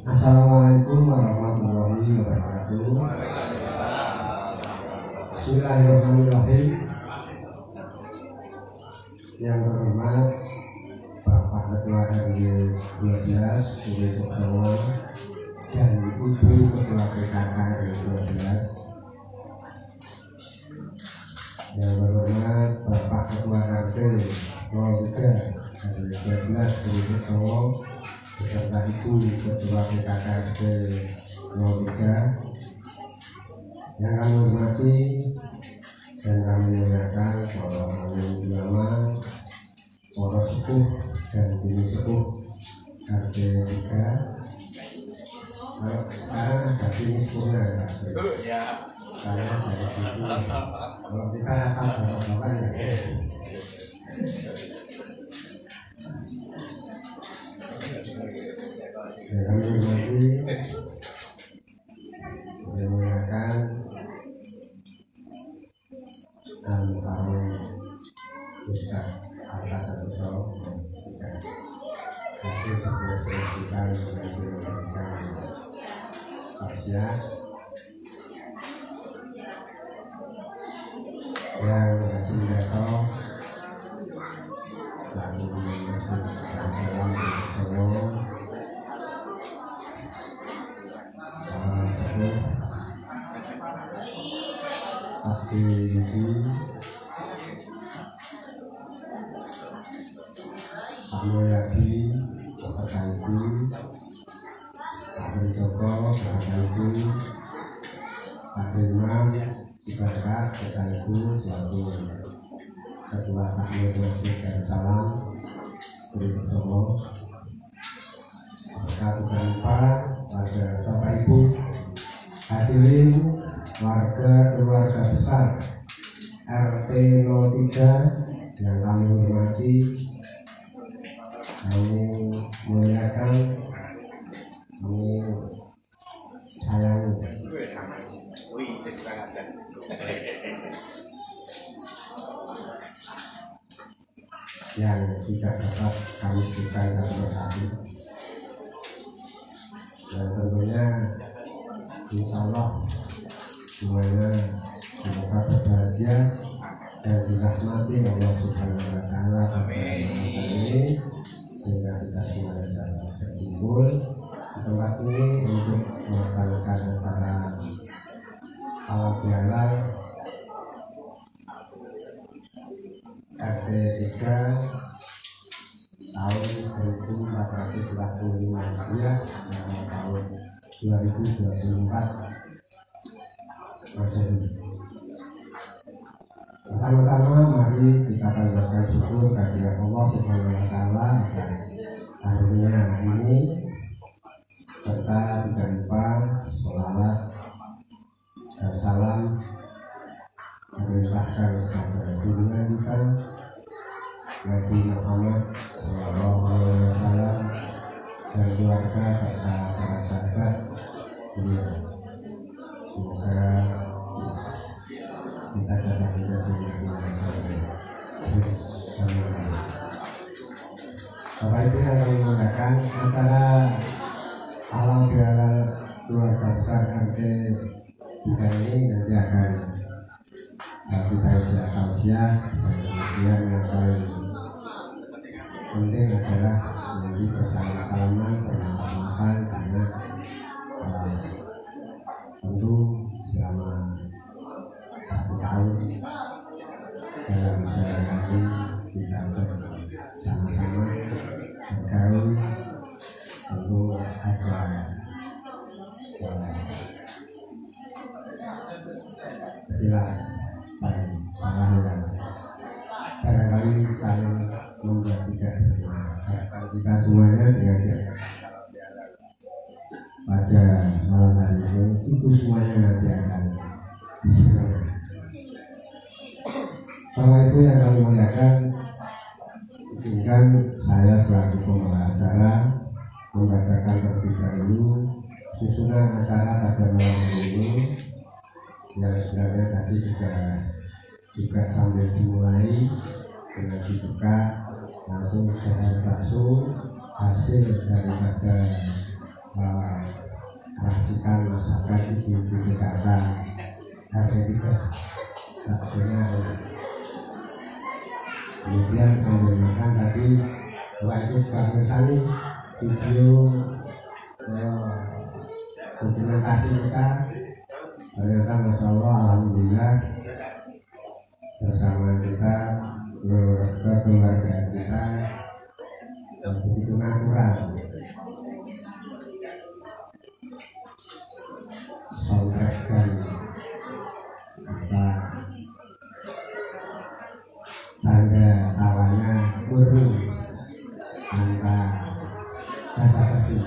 Assalamualaikum warahmatullahi wabarakatuh. Bismillahirrahmanirrahim. Yang terhormat Bapak Ketua RW 12 Suri Kusumo dan Ibu Ketua PKK RW 12. Yang terhormat Bapak Ketua RT 03 RW 12 Suri Kusumo beserta Ibu Ketua PKK RT 03. Yang kami hormati dan kami muliakan para ulama, para sepuh dan bini sepuh RT 3. Kalau sekarang ada bini sepuhnya ya, saya dari sini. Kalau kita hafal bapak-bapak ya. Yang kami hormati dan muliakan Al-Mukarram Ustaz atas satu show hasil berpredikan mengajarkan Asia yang Sindato selalu mengusir salam Solo Amoyadi beserta Ibu, Pak Joko beserta Ibu, Pak Dirman Ibadah beserta Ibu selaku Ketua Takmir Masjid Darussalam Suri Kusumo. Serta tidak lupa pada Bapak Ibu hadirin warga besar RT 03 yang kami hormati, kami muliakan, kami sayangi. Yang tidak dapat kami sebutkan satu persatu. Dan tentunya insya Allah semuanya semoga berbahagia dan dirahmati Allah Subhanahu wa Ta'ala pada ini, sehingga kita semuanya dapat berkumpul di tempat ini untuk melaksanakan acara halal bihalal RT 3 tahun 1445 Hijriah dan tahun 2024 Masehi. Pertama-tama mari kita panjatkan syukur kehadirat Allah Subhanahu wa Ta'ala atas karunia ini, serta tidak lupa sholawat dan salam melimpahkan kepada junjungan kita Nabi Muhammad SAW dan keluarga serta para sahabat beliau. Semoga kita dapat menjadi Bapak Ibu yang kami mengadakan acara halal bihalal keluarga besar RT 3 ini nanti akan kita usia tausiah, dan kemudian yang paling penting adalah menjadi bersama-salaman, bermaaf-maafan, karena tentu selama 1 tahun dalam sehari-hari kita bersama-sama bergaul, tentu ada jelas baik salah yang barangkali saling membuat tidak bermanfaat. Kita semuanya dengan pada malam hari ini itu semuanya nanti akan bisa. Bahwa itu yang kami muliakan, izinkan saya selaku pembawa acara membacakan terlebih dahulu susunan acara pada malam hari ini yang sebenarnya tadi juga sambil dimulai dengan dibuka langsung dengan bakso hasil daripada racikan masakan ibu-ibu PKK harga juga baksonya enak. Kemudian sambil makan tadi setelah itu barusan video dokumentasi kita ternyata Masya Allah alhamdulillah bersama kita kekeluargaan kita yang begitu natural. Soundtrack dan tanda tawanya kurung tanpa basa-basi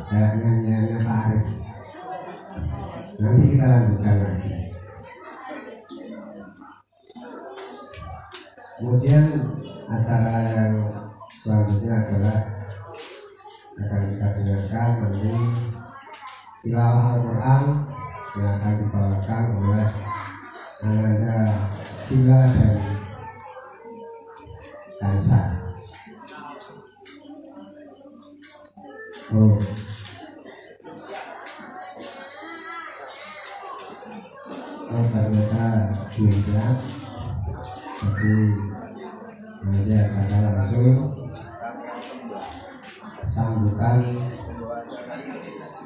kayak nyanyiannya Pak Aris. Nanti kita lanjutkan lagi. Kemudian acara yang selanjutnya adalah akan kita dengarkan nanti tilawah Al-Quran yang akan dibawakan oleh Ananda Sila dan Kansa. Ternyata bisa, jadi nanti akan langsung sambutan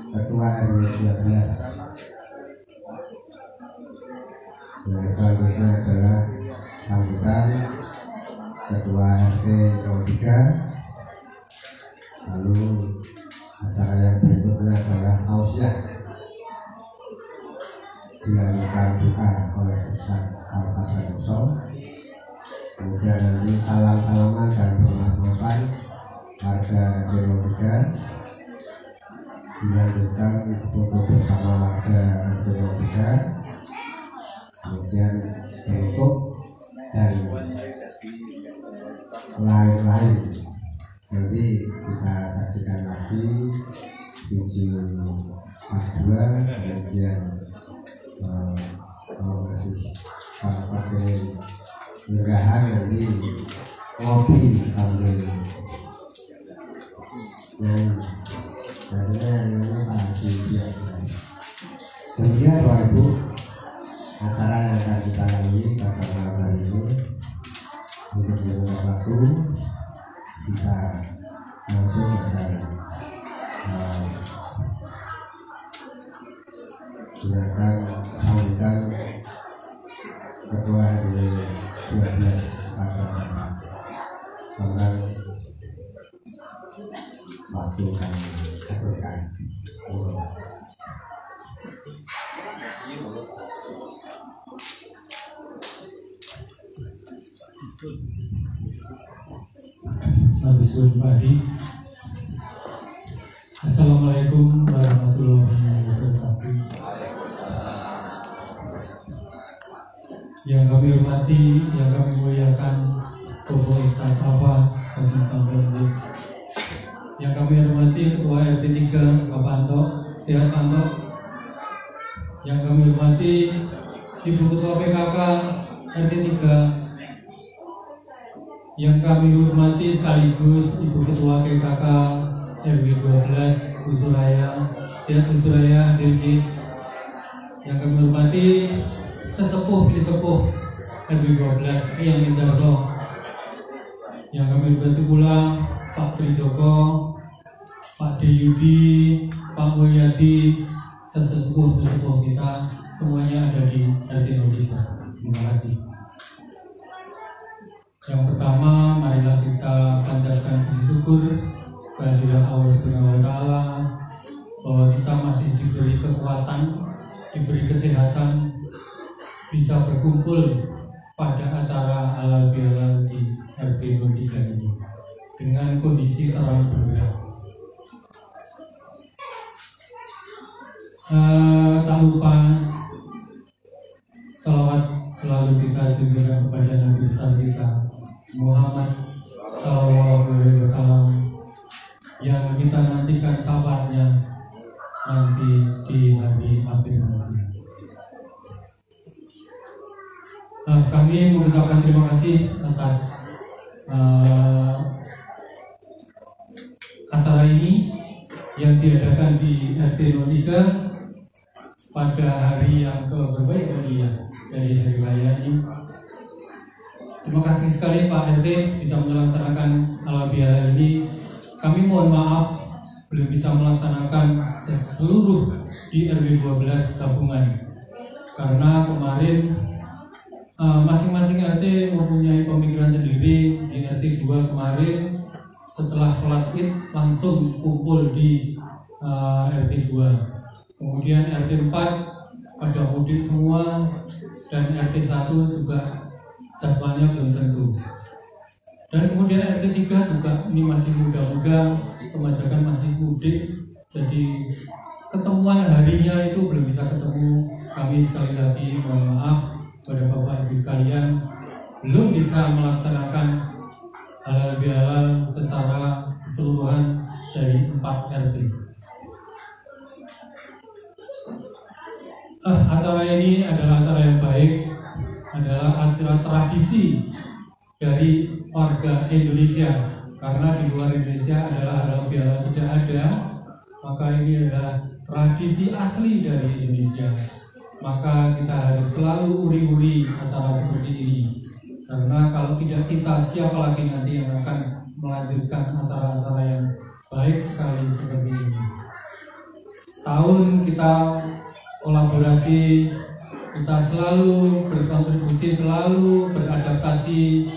Ketua RW 12. Yang selanjutnya adalah sambutan Ketua RT 03. Lalu acara yang berikutnya adalah tausiah dilanjutkan doa oleh Ustaz Al-Hasan Usom. Kemudian nanti salam-salaman dan hormat-hormatan warga RT 03. Dilanjutkan foto bersama warga RT 03. Kemudian bentuk dan lain-lain nanti kita saksikan lagi video part 2. Kemudian masih pakai unggahan nanti ngopi sambil nyanyi. Biasanya nyanyi Pak Haji. Kemudian Bapak Ibu, acara yang akan kita lalui pada malam hari ini untuk beberapa waktu kita langsung akan gunakan sambutan Ketua RW 12 pada tentang waktu kami aturkan. Assalamualaikum warahmatullahi wabarakatuh. Yang kami hormati, yang kami muliakan Bapak Ustaz Apa Sambil, yang kami hormati Ketua RT 3 Bapak Anto, Sehat Anto, yang kami hormati Ibu Ketua PKK RT 3, yang kami hormati sekaligus Ibu Ketua PKK RW 12 Bu Suraya, Sehat Bu Suraya DG, yang kami hormati sesepuh RW 12 yang Mindarto, yang kami hormati pula Pak Trijoko, Pak Deyudi, Pak Mulyadi, sesepuh kita semuanya ada di RT 03. Terima kasih. Yang pertama, marilah kita panjatkan puji syukur kehadirat Allah Subhanahu wa Ta'ala bahwa kita masih diberi kekuatan, diberi kesehatan, bisa berkumpul pada acara halal bihalal di RT 23 ini dengan kondisi terang benderang. Tak lupa salawat selalu kita junjungan kepada Nabi besar kita Muhammad SAW yang kita nantikan sabarnya nanti di Nabi akhir nanti. Kami mengucapkan terima kasih atas acara ini yang diadakan di RT 03 pada hari yang keberapa ya dari hari raya ini. Terima kasih sekali Pak RT bisa melaksanakan halal bihalal ini. Kami mohon maaf belum bisa melaksanakan seluruh di RW 12 gabungan karena kemarin masing-masing RT mempunyai pemikiran sendiri. Di RT 2 kemarin setelah sholat id langsung kumpul di RT 2. Kemudian RT 4 pada mudik semua, dan RT 1 juga jadwalnya belum tentu. Dan kemudian RT 3 juga ini masih muda-muda, kebanyakan masih mudik, jadi ketemuan harinya itu belum bisa ketemu. Kami sekali lagi mohon maaf pada Bapak Ibu sekalian, belum bisa melaksanakan halal bihalal secara keseluruhan dari 4 RT. Acara ini adalah acara yang baik, adalah acara tradisi dari warga Indonesia, karena di luar Indonesia adalah halal bihalal tidak ada, maka ini adalah tradisi asli dari Indonesia. Maka kita harus selalu uri-uri acara seperti ini, karena kalau tidak kita, siapa lagi nanti yang akan melanjutkan acara-acara yang baik sekali seperti ini. Setahun kita kolaborasi, kita selalu berkontribusi, selalu beradaptasi.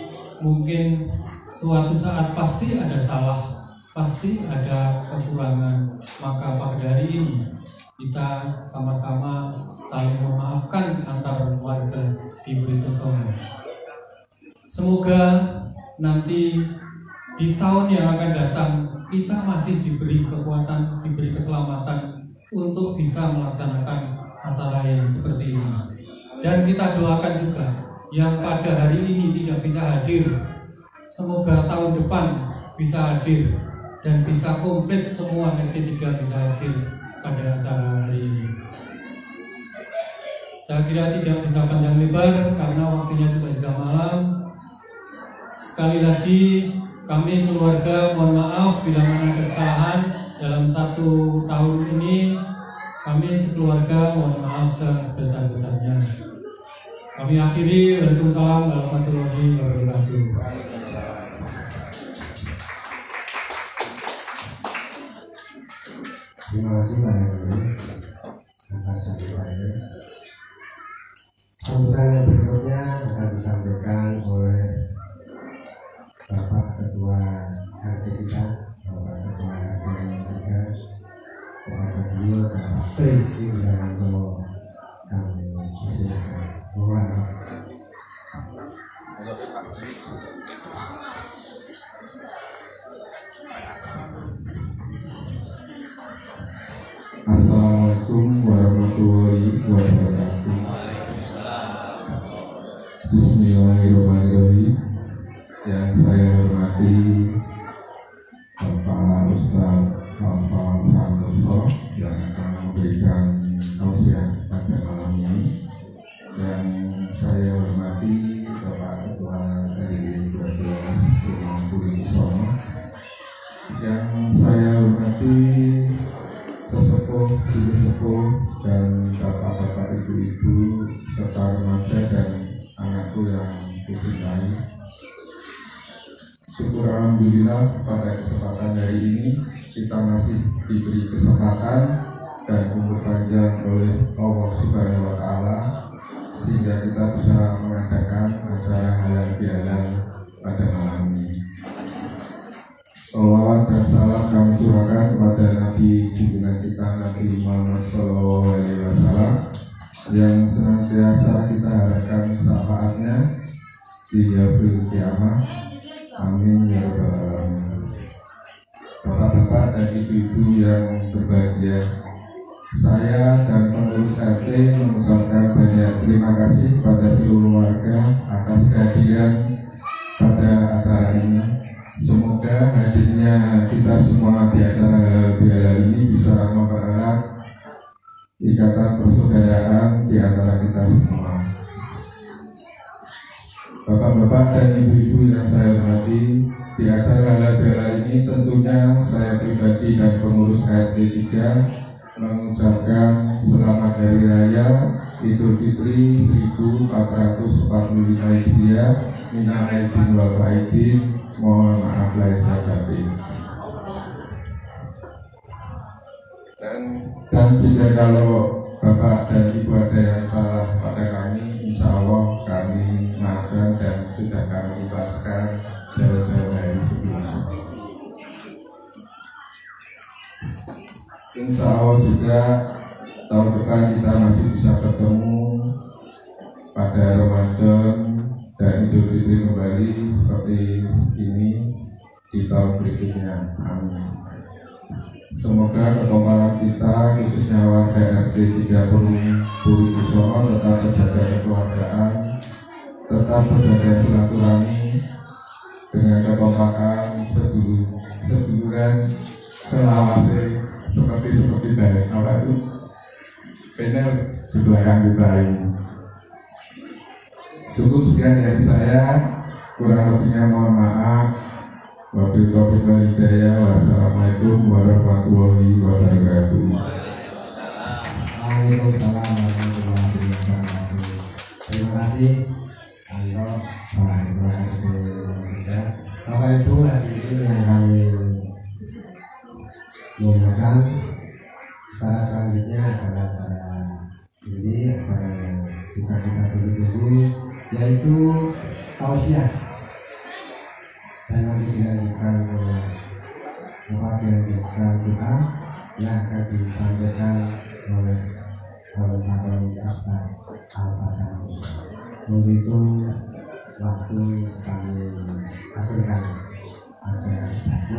Mungkin suatu saat pasti ada salah, pasti ada kekurangan. Maka pada hari ini kita sama-sama saling memaafkan antar warga di Blitosono. Semoga nanti di tahun yang akan datang kita masih diberi kekuatan, diberi keselamatan untuk bisa melaksanakan acara yang seperti ini. Dan kita doakan juga yang pada hari ini tidak bisa hadir, semoga tahun depan bisa hadir dan bisa komplit semua RT 3 bisa hadir pada acara hari ini. Saya kira tidak bisa panjang lebar karena waktunya juga sudah malam. Sekali lagi kami keluarga mohon maaf bila mana kesalahan dalam 1 tahun ini. Kami sekeluarga mohon maaf sebesar-besarnya. Kami akhiri. Waalaikumsalam warahmatullahi wabarakatuh. Terima kasih Pak Heru atas sampaiannya. Sambutan yang berikutnya akan disampaikan oleh Bapak Ketua RT kita, Bapak Ketua RT 3. Kepada beliau dan Pak Tri Wiranto kami persilakan. Assalamualaikum warahmatullahi wabarakatuh. Bismillahirrahmanirrahim. Yang saya hormati Bapak Ustadz Bapak Santoso yang akan memberikan tausiah pada malam ini. Yang saya hormati Bapak Ketua RW 12 Gunung Blitosono. Yang saya hormati sesepuh dan bapak-bapak, ibu-ibu serta remaja dan anakku yang kucintai. Syukur alhamdulillah pada kesempatan hari ini kita masih diberi kesempatan dan umur panjang oleh Allah Subhanahu wa Ta'ala sehingga kita bisa mengadakan acara halal bihalal pada malam ini. Salawat dan salam kami curahkan kepada Nabi junjungan kita Nabi Muhammad SAW yang senantiasa kita harapkan syafaatnya di yaumil kiamah. Amin ya rabbal alamin. Bapak-bapak dan ibu-ibu yang berbahagia, saya dan pengurus RT mengucapkan banyak terima kasih kepada seluruh warga atas kehadiran pada acara ini. Semoga hadirnya kita semua di acara halal bihalal ini bisa mempererat ikatan persaudaraan di antara kita semua. Bapak-bapak dan ibu-ibu yang saya hormati, di acara halal bihalal ini tentunya saya pribadi dan pengurus RT 3 mengucapkan selamat Hari Raya Idul Fitri 1445 Hijriah. Minal aidin wal faizin, mohon maaf lahir dan batin. Dan jika kalau Bapak dan Ibu ada yang salah pada kami, insya Allah kami maafkan dan sudah kami ikhlaskan jauh-jauh dari sebelumnya. Insya Allah juga tahun depan kita masih bisa bertemu pada Ramadan dan Idul Fitri kembali seperti ini di tahun berikutnya. Amin. Semoga kekompakan kita khususnya warga RT 30 Puri Kusono tetap terjaga kekeluargaan, tetap terjaga silaturahmi dengan kekompakan seduluran selawase seperti baik. Apa itu? Benar seduluran kita ini. Cukup sekian dari saya, kurang lebihnya mohon maaf. Wabillahi taufiq wal hidayah. Wassalamualaikum warahmatullahi wabarakatuh. Waalaikumsalam warahmatullahi wabarakatuh. Terima kasih untuk Bapak Ibu hadirin yang kami muliakan. Acara selanjutnya adalah acara ini, acara yang juga kita tunggu-tunggu, yaitu tausiah, dan nanti dilanjutkan oleh Bapak Direktur kita yang akan disampaikan oleh calon Ustaz Al-Hasan. Untuk itu waktu kami aturkan pada Ustaz.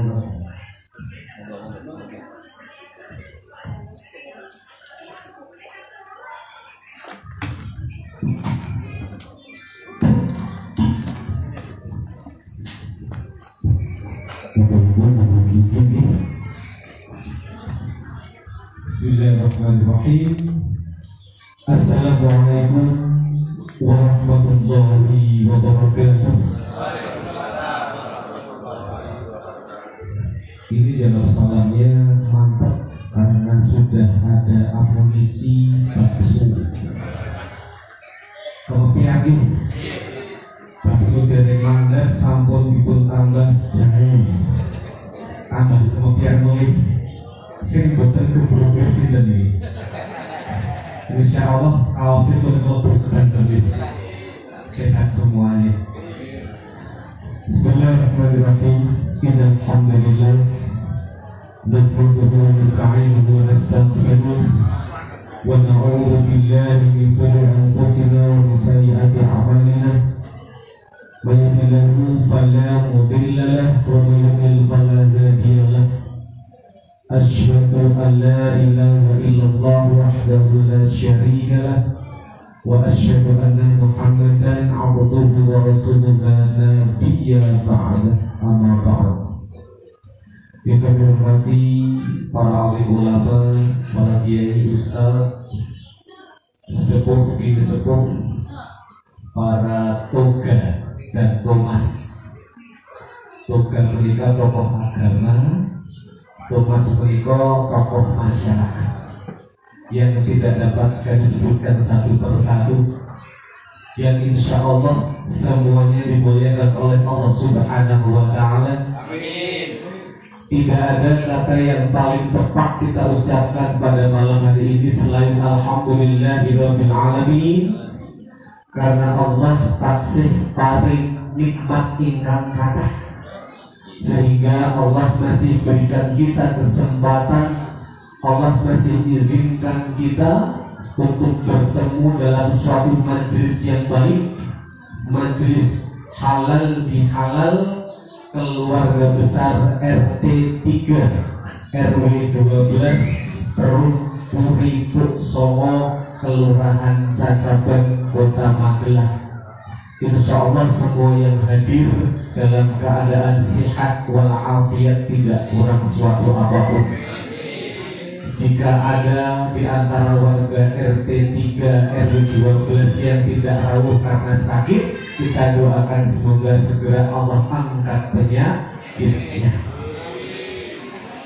Bismillahirrahmanirrahim. Assalamualaikum warahmatullahi wabarakatuh. Ini dalam salamnya mantap karena sudah ada amunisi bakso. Kopi lagi. Bakso dari mandap sampun dipun tambah jahe. Tambah kopi lagi. Sing boten keburu presiden ini. Insya Allah kaosnya benar presiden tadi. Sehat semuanya. Bismillahirrahmanirrahim. Alhamdulillah. Nahmaduhu wa nasta'inuhu wa nastaghfiruh. Wa na'udzu billahi min shururi anfusina wa min sayyiati a'malina. Man yahdihillahu fala mudilla lahu wa man yudlil fala hadiya lahu. Asyhadu an la ilaha illallah wahdahu la syarika lah wa asyhadu anna Muhammadan abduhu wa rasuluhu la nabiyya ba'da. Amma ba'd. Kita menghormati para alim ulama, para kiai, ustaz, sesepuh, bini sepuh, para toga dan tomas. Toga mereka tokoh agama, Thomas Meriko tokoh masyarakat yang tidak dapat kami sebutkan satu persatu, yang insya Allah semuanya dimuliakan oleh Allah Subhanahu wa Ta'ala. Tidak ada kata yang paling tepat kita ucapkan pada malam hari ini selain Alhamdulillahirabbil alamin, karena Allah taksih paring nikmat ingkang kathah, sehingga Allah masih berikan kita kesempatan, Allah masih izinkan kita untuk bertemu dalam suatu majelis yang baik, majelis halal bihalal keluarga besar RT 3 RW 12 Perut Puri Songo Kelurahan Cacaban Kota Magelang. Insya Allah semua yang hadir dalam keadaan sehat walafiat, tidak kurang suatu apapun. Jika ada di antara warga RT 3 RW 12 yang tidak rawuh karena sakit, kita doakan semoga segera Allah angkat penyakitnya.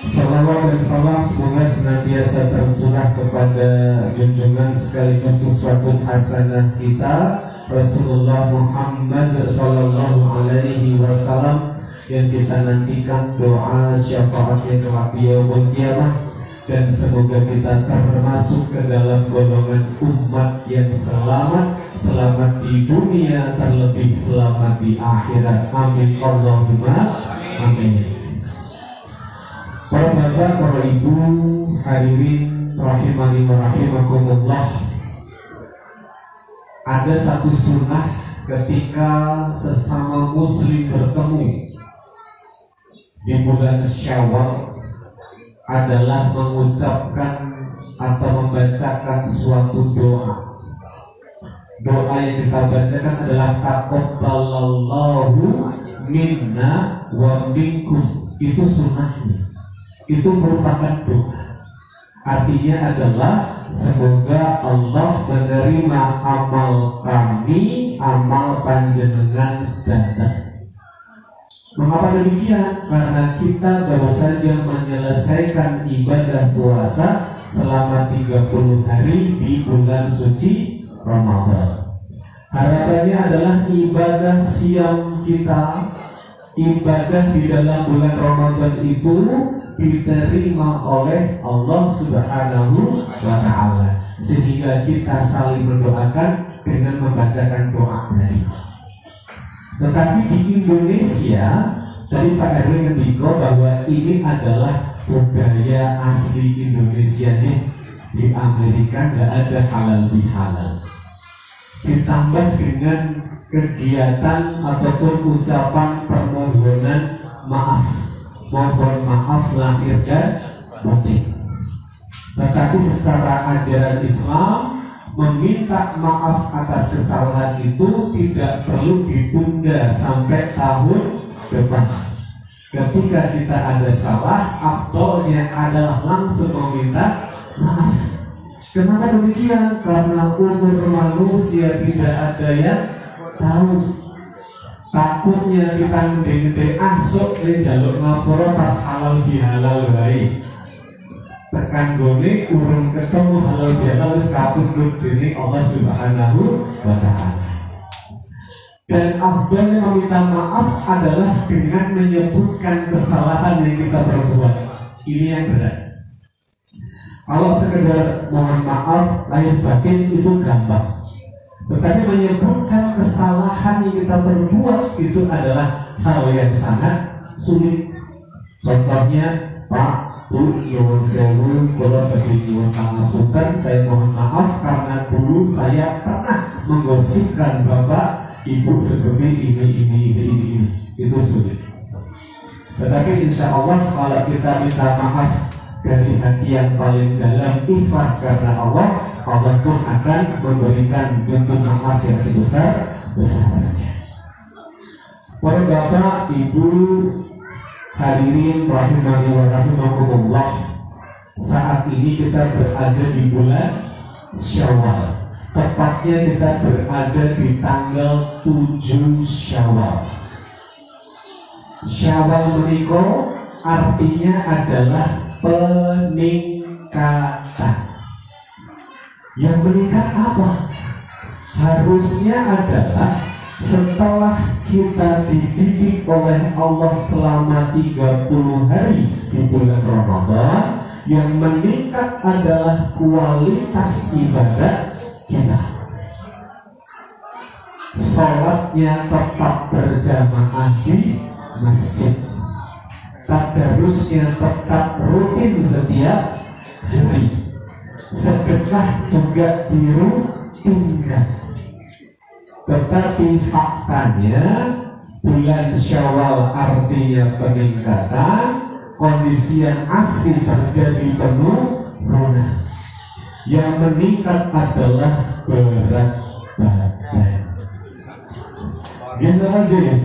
Salawat dan salam semoga senantiasa tercurah kepada junjungan sekaligus uswatun hasanah kita Rasulullah Muhammad Sallallahu Alaihi Wasallam, yang kita nantikan doa syafaatnya kelak yaumul qiyamah, dan semoga kita termasuk ke dalam golongan umat yang selamat di dunia, terlebih selamat di akhirat. Amin Allahumma amin. Para bapak, para ibu, hadirin rahimani wa rahimakumullah. Ada satu sunnah ketika sesama muslim bertemu di bulan Syawal adalah mengucapkan atau membacakan suatu doa. Doa yang kita bacakan adalah taqabbalallahu minna wa minkum. Itu sunnahnya. Itu merupakan doa. Artinya adalah semoga Allah menerima amal kami, amal panjenengan sedaya. Mengapa demikian? Karena kita baru saja menyelesaikan ibadah puasa selama 30 hari di bulan suci Ramadan. Harapannya adalah ibadah siam kita, ibadah di dalam bulan Ramadan itu diterima oleh Allah Subhanahu wa Ta'ala, sehingga kita saling mendoakan dengan membacakan doa dari. Tetapi di Indonesia, tadi Pak Erwin ngendiko bahwa ini adalah budaya asli Indonesia nih. Di Amerika nggak ada halal bihalal. Ditambah dengan kegiatan ataupun ucapan permohonan maaf, mohon maaf lahir dan batin. Tetapi secara ajaran Islam, meminta maaf atas kesalahan itu tidak perlu ditunda sampai tahun depan. Ketika kita ada salah, afdolnya adalah langsung meminta maaf. Kenapa demikian? Karena umur manusia tidak ada yang tahu. Takutnya kita gede-gede asuk di jalur ngapura pas halal bihalal baik. Tekan gone urung ketemu halal bihalal wis kapundhut dening Allah Subhanahu wa Ta'ala. Dan afdalnya meminta maaf adalah dengan menyebutkan kesalahan yang kita perbuat. Ini yang berat. Kalau sekedar mohon maaf lahir batin itu gampang. Tetapi menyebutkan kesalahan yang kita perbuat itu adalah hal yang sangat sulit. Contohnya, Pak, Bu, nyuwun sewu, kalau bagi nyuwun pangapunten, saya mohon maaf karena dulu saya pernah menggosipkan Bapak, Ibu seperti ini. Itu sulit. Tetapi insya Allah kalau kita minta maaf dari hati yang paling dalam, ikhlas karena Allah pun akan memberikan bentuk maaf yang sebesar-besarnya. Para bapak, ibu, hadirin rahimani wa rahimakumullah, saat ini kita berada di bulan Syawal. Tepatnya kita berada di tanggal 7 Syawal. Syawal menika artinya adalah peningkatan. Yang meningkat apa? Harusnya adalah setelah kita dididik oleh Allah selama 30 hari di bulan Ramadan, yang meningkat adalah kualitas ibadah kita. Sholatnya tetap berjamaah di masjid, tadarusnya tetap rutin setiap hari, sedekah juga dirutinkan. Tetapi faktanya bulan Syawal artinya peningkatan, kondisi yang asli terjadi penurunan. Yang meningkat adalah berat badan. Gini aja ya.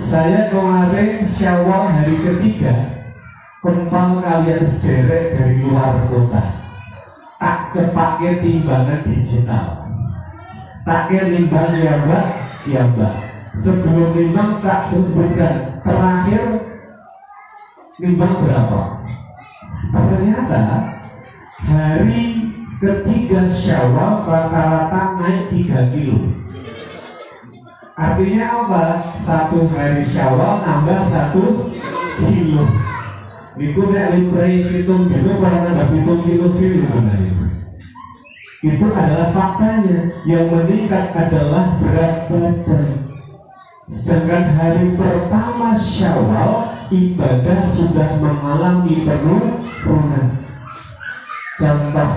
Saya kemarin Syawal hari ketiga kempang kalian sederek dari luar kota. Tak cepatnya timbangan digital. Taknya nimbang ya mbak, ya mbak. Sebelum nimbang tak sebutkan terakhir nimbang berapa. Ternyata hari ketiga Syawal rata-rata naik 3 kilo. Artinya apa? Satu hari Syawal nambah 1 kilo. Itu nek libre hitung kilo, kalau nambah 7 kilo itu adalah faktanya. Yang meningkat adalah berat badan. Sedangkan hari pertama Syawal ibadah sudah mengalami penurunan. Contoh,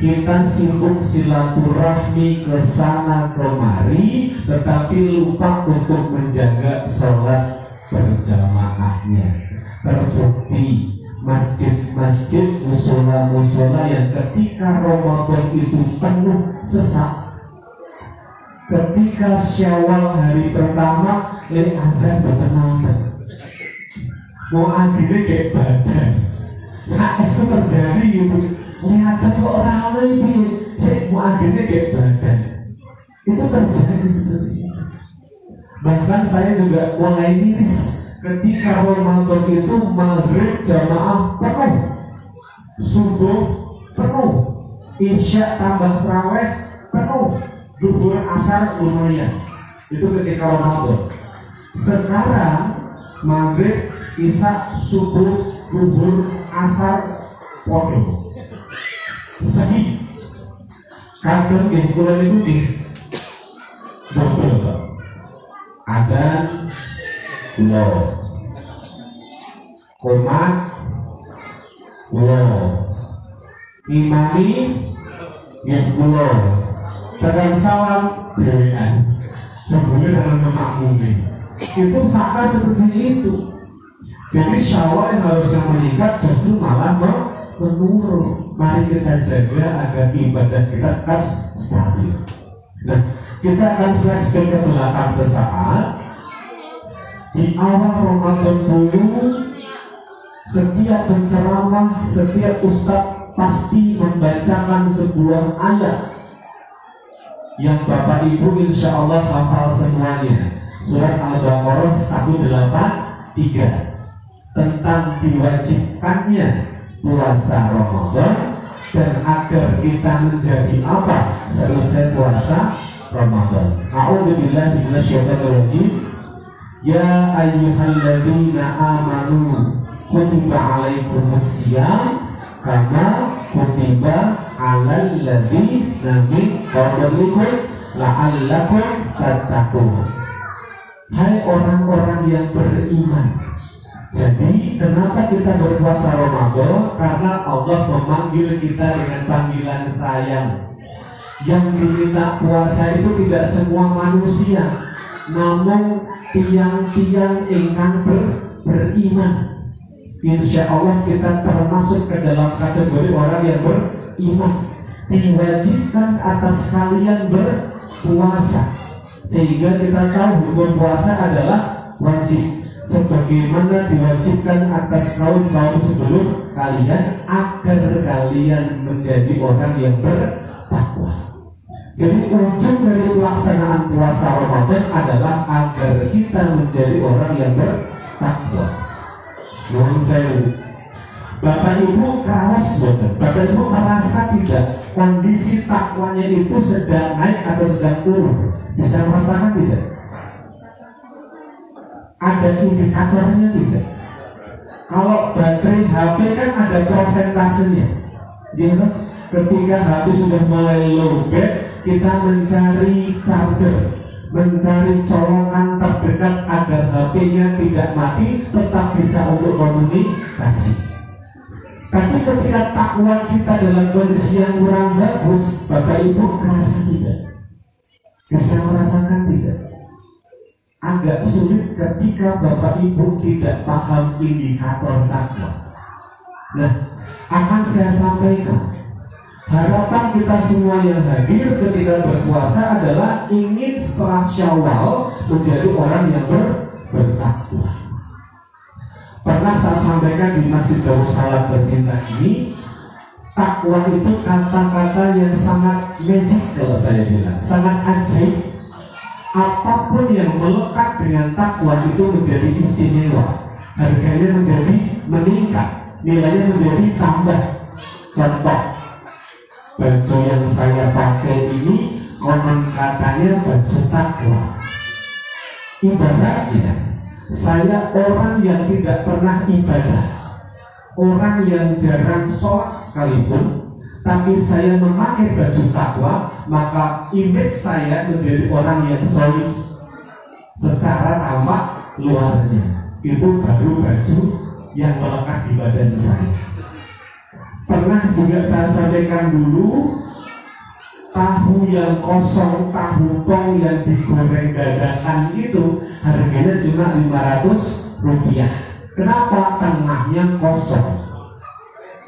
kita sibuk silaturahmi ke sana kemari, tetapi lupa untuk menjaga sholat berjamaahnya. Terbukti masjid-masjid, musola-musola yang ketika Ramadan itu penuh sesak. Ketika Syawal hari pertama, ada bertenaga. Mau akhirnya kayak badan. Saat itu terjadi itu, ternyata kok ramai ini. Saya mau akhirnya kayak badan. Itu terjadi seperti itu. Bahkan saya juga mulai miris. Ketika Ramadan itu maghrib jamaah penuh, subuh penuh, isya tambah tarawih penuh, zuhur asar lumayan. Itu ketika Ramadan. Sekarang maghrib, isya, subuh, zuhur, asar penuh. Sedih. Kadang yang bulan itu di double. Ada kulo, komat, kulo, imami, yang kulo, tegang salam, dewean, sebelumnya dalam memakmumi. Itu fakta seperti itu. Jadi Syawal yang harusnya meningkat justru malah menurun. Mari kita jaga agar ibadah kita tetap stabil. Nah, kita akan flashback ke belakang sesaat. Di awal Ramadan dulu, setiap penceramah, setiap ustadz pasti membacakan sebuah ayat yang Bapak Ibu insya Allah hafal semuanya. Surat Al-Baqarah 183 tentang diwajibkannya puasa Ramadan dan agar kita menjadi apa selesai puasa Ramadan. A'udzubillahi minasyaitonir rajim. Ya ayyuhalladzina amanu kutiba alaikumussyam kama kutiba alal ladzina min qablikum la'allakum tattaqun. Hai orang-orang yang beriman. Jadi kenapa kita berpuasa Ramadan? Karena Allah memanggil kita dengan panggilan sayang. Yang diminta puasa itu tidak semua manusia, namun tiang-tiang ingkang beriman. Insya Allah kita termasuk ke dalam kategori orang yang beriman. Diwajibkan atas kalian berpuasa, sehingga kita tahu hukum puasa adalah wajib. Sebagaimana diwajibkan atas kaum sebelum kalian, agar kalian menjadi orang yang bertakwa. Jadi ujung dari pelaksanaan puasa Ramadan adalah agar kita menjadi orang yang bertakwa. Mohon saya, Bapak Ibu kaos betul. Bapak Ibu merasa tidak kondisi takwanya itu sedang naik atau sedang turun? Bisa merasakan tidak? Ada indikatornya tidak? Kalau baterai HP kan ada prosentasenya. Jadi ketika HP sudah mulai lowbat, kita mencari charger, mencari colokan terdekat agar HP-nya tidak mati, tetap bisa untuk komunikasi. Tapi ketika takwa kita dalam kondisi yang kurang bagus, Bapak Ibu merasa tidak? Bisa merasakan tidak? Agak sulit ketika Bapak Ibu tidak paham indikator takwa. Nah, akan saya sampaikan, harapan kita semua yang hadir ketika berpuasa adalah ingin setelah Syawal menjadi orang yang bertakwa. Pernah saya sampaikan di Masjid Darussalam Tercinta ini, takwa itu kata-kata yang sangat magic kalau saya bilang, sangat ajaib. Apapun yang melekat dengan takwa itu menjadi istimewa, harganya menjadi meningkat, nilainya menjadi tambah. Contoh, baju yang saya pakai ini konon katanya baju takwa. Ibaratnya saya orang yang tidak pernah ibadah, orang yang jarang sholat sekalipun, tapi saya memakai baju takwa, maka image saya menjadi orang yang solid secara tampak luarnya. Itu baru baju yang melekat di badan saya. Pernah juga saya sampaikan dulu, tahu yang kosong, tahu tong yang digoreng dadakan itu harganya cuma Rp500. Kenapa? Tengahnya kosong.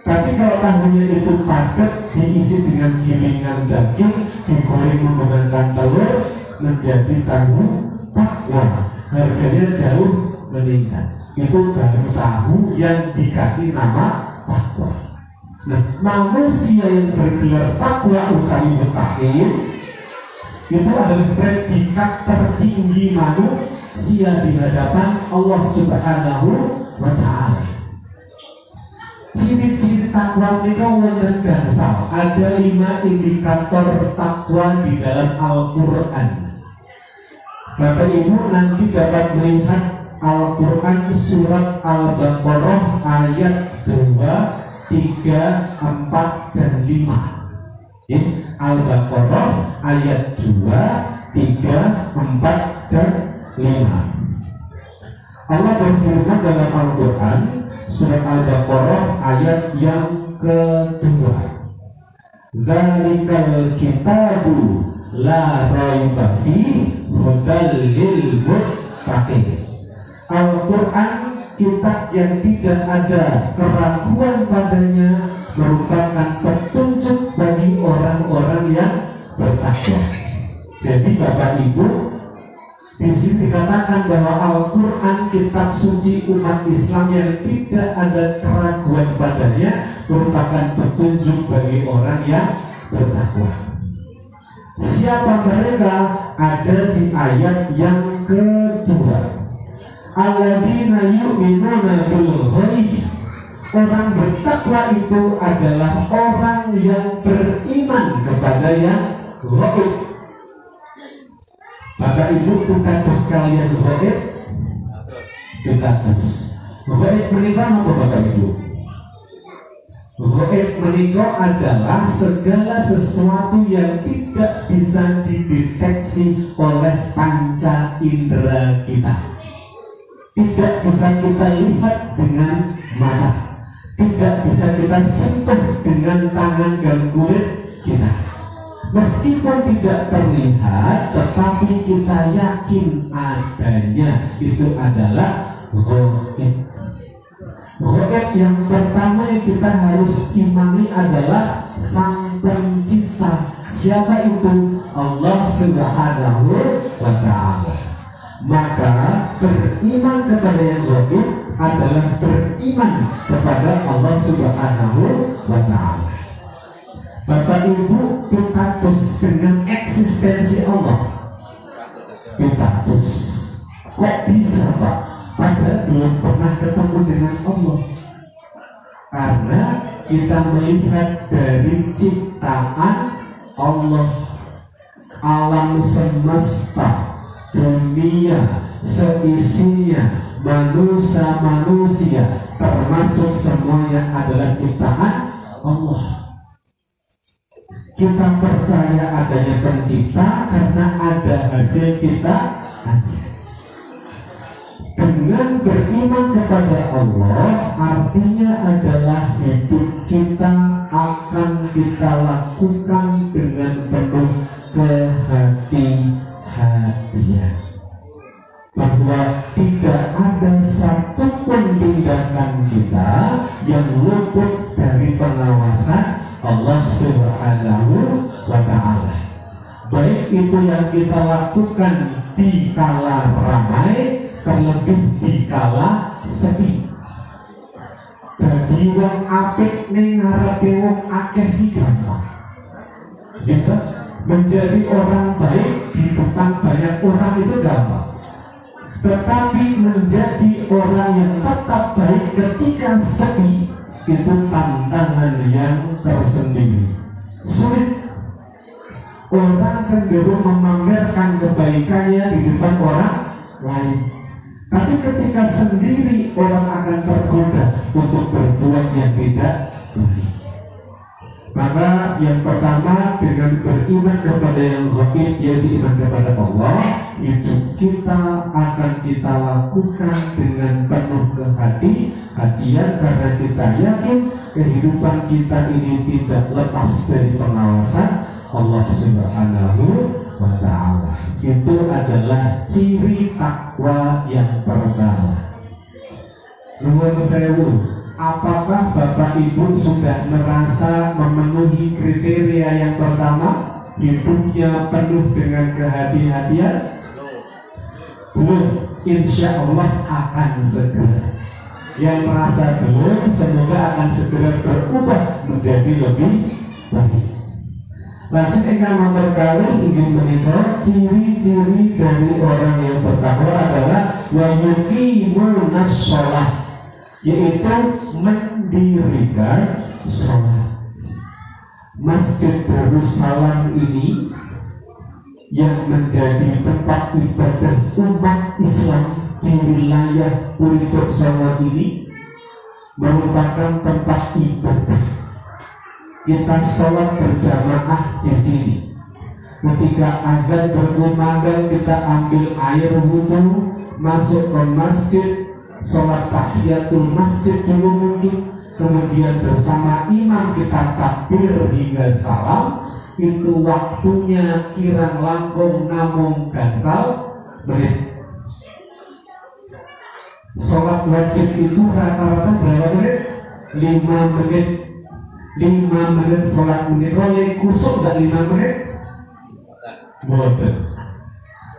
Tapi kalau tahunya itu padat, diisi dengan gilingan daging, digoreng menggunakan telur, menjadi tahu takwa, harganya jauh meningkat. Itu baru tahu yang dikasih nama takwa. Nah, manusia yang bergelar takwa utawi mutakin itu adalah predikat tertinggi manusia di hadapan Allah Subhanahu wa Ta'ala. Ciri-ciri takwa mereka wonten gangsal. Ada 5 indikator takwa di dalam Al-Quran. Bapak Ibu nanti dapat melihat Al-Quran surat Al-Baqarah ayat 2, 3, 4, dan 5. Al-Baqarah ayat 2, 3, 4, dan 5. Allah berfirman dalam Al-Quran surat Al-Baqarah ayat yang kedua, Dzalikal kitabu la raiba fihi hudal lil muttaqin. Al-Quran, kitab yang tidak ada keraguan padanya, merupakan petunjuk bagi orang-orang yang bertakwa. Jadi Bapak Ibu, di sini dikatakan bahwa Al-Quran, kitab suci umat Islam yang tidak ada keraguan padanya, merupakan petunjuk bagi orang yang bertakwa. Siapa mereka? Ada di ayat yang kedua. Alladzina yu'minuna bil ghaib. Orang bertakwa itu adalah orang yang beriman kepada yang ghaib. Bapak Ibu, kita sekalian ghaib, kita ghaib menikah apa Bapak Ibu? Ghaib menikah adalah segala sesuatu yang tidak bisa dideteksi oleh panca indera kita. Tidak bisa kita lihat dengan mata, tidak bisa kita sentuh dengan tangan dan kulit kita. Meskipun tidak terlihat, tetapi kita yakin adanya. Itu adalah ghaib. Ghaib yang pertama yang kita harus imani adalah Sang Pencipta. Siapa itu? Allah Subhanahu wa Ta'ala. Maka beriman kepada yang ghaib adalah beriman kepada Allah Subhanahu wa Ta'ala. Bapak Ibu, kita terus dengan eksistensi Allah. Kita terus. Kok bisa Pak? Padahal belum pernah ketemu dengan Allah. Karena kita melihat dari ciptaan Allah, alam semesta, dunia seisinya, manusia-manusia, termasuk semuanya adalah ciptaan Allah. Kita percaya adanya pencipta karena ada hasil ciptaan. dengan beriman kepada Allah artinya adalah hidup kita akan kita lakukan dengan penuh kehati-hatian, bahwa tidak ada satupun tindakan kita yang luput dari pengawasan Allah Subhanahu wa Ta'ala. Baik itu yang kita lakukan di kala ramai, terlebih di kala sepi. Dadi wong apik ning ngarepe wong akeh iki gampang. Gitu? Menjadi orang baik di depan banyak orang itu gampang. Tetapi menjadi orang yang tetap baik ketika sepi itu tantangan yang tersendiri. Sulit. Orang cenderung memamerkan kebaikannya di depan orang lain, tapi ketika sendiri orang akan tergoda untuk berbuat yang tidak baik. Maka yang pertama dengan beriman kepada yang gaib, yaitu iman kepada Allah, hidup kita akan kita lakukan dengan penuh kehati-hatian karena kita yakin kehidupan kita ini tidak lepas dari pengawasan Allah Subhanahu wa Ta'ala. Itu adalah ciri takwa yang pertama. Nuwun sewu, apakah Bapak Ibu sudah merasa memenuhi kriteria yang pertama? Hidupnya penuh dengan kehati-hatian? Belum, insya Allah akan segera. Yang merasa belum, semoga akan segera berubah menjadi lebih baik. Lanjut ingkang nomor kali ingin menikah, ciri-ciri dari orang yang bertakwa adalah wa yuqimunas shalah, yaitu mendirikan sholat. Masjid Darussalam ini yang menjadi tempat ibadah umat Islam di wilayah Purwokerto Solo ini merupakan tempat ibadah. Kita sholat berjamaah di sini. Ketika azan berkumandang, kita ambil air wudhu, masuk ke masjid, sholat tahiyatul masjid dulu mungkin, kemudian bersama imam kita takbir hingga salam. Itu waktunya kirang langkung namung gansal menit. Sholat wajib itu rata-rata berapa menit? 5 menit. 5 menit sholat menit. Oleh kusuk gak 5 menit? Boten.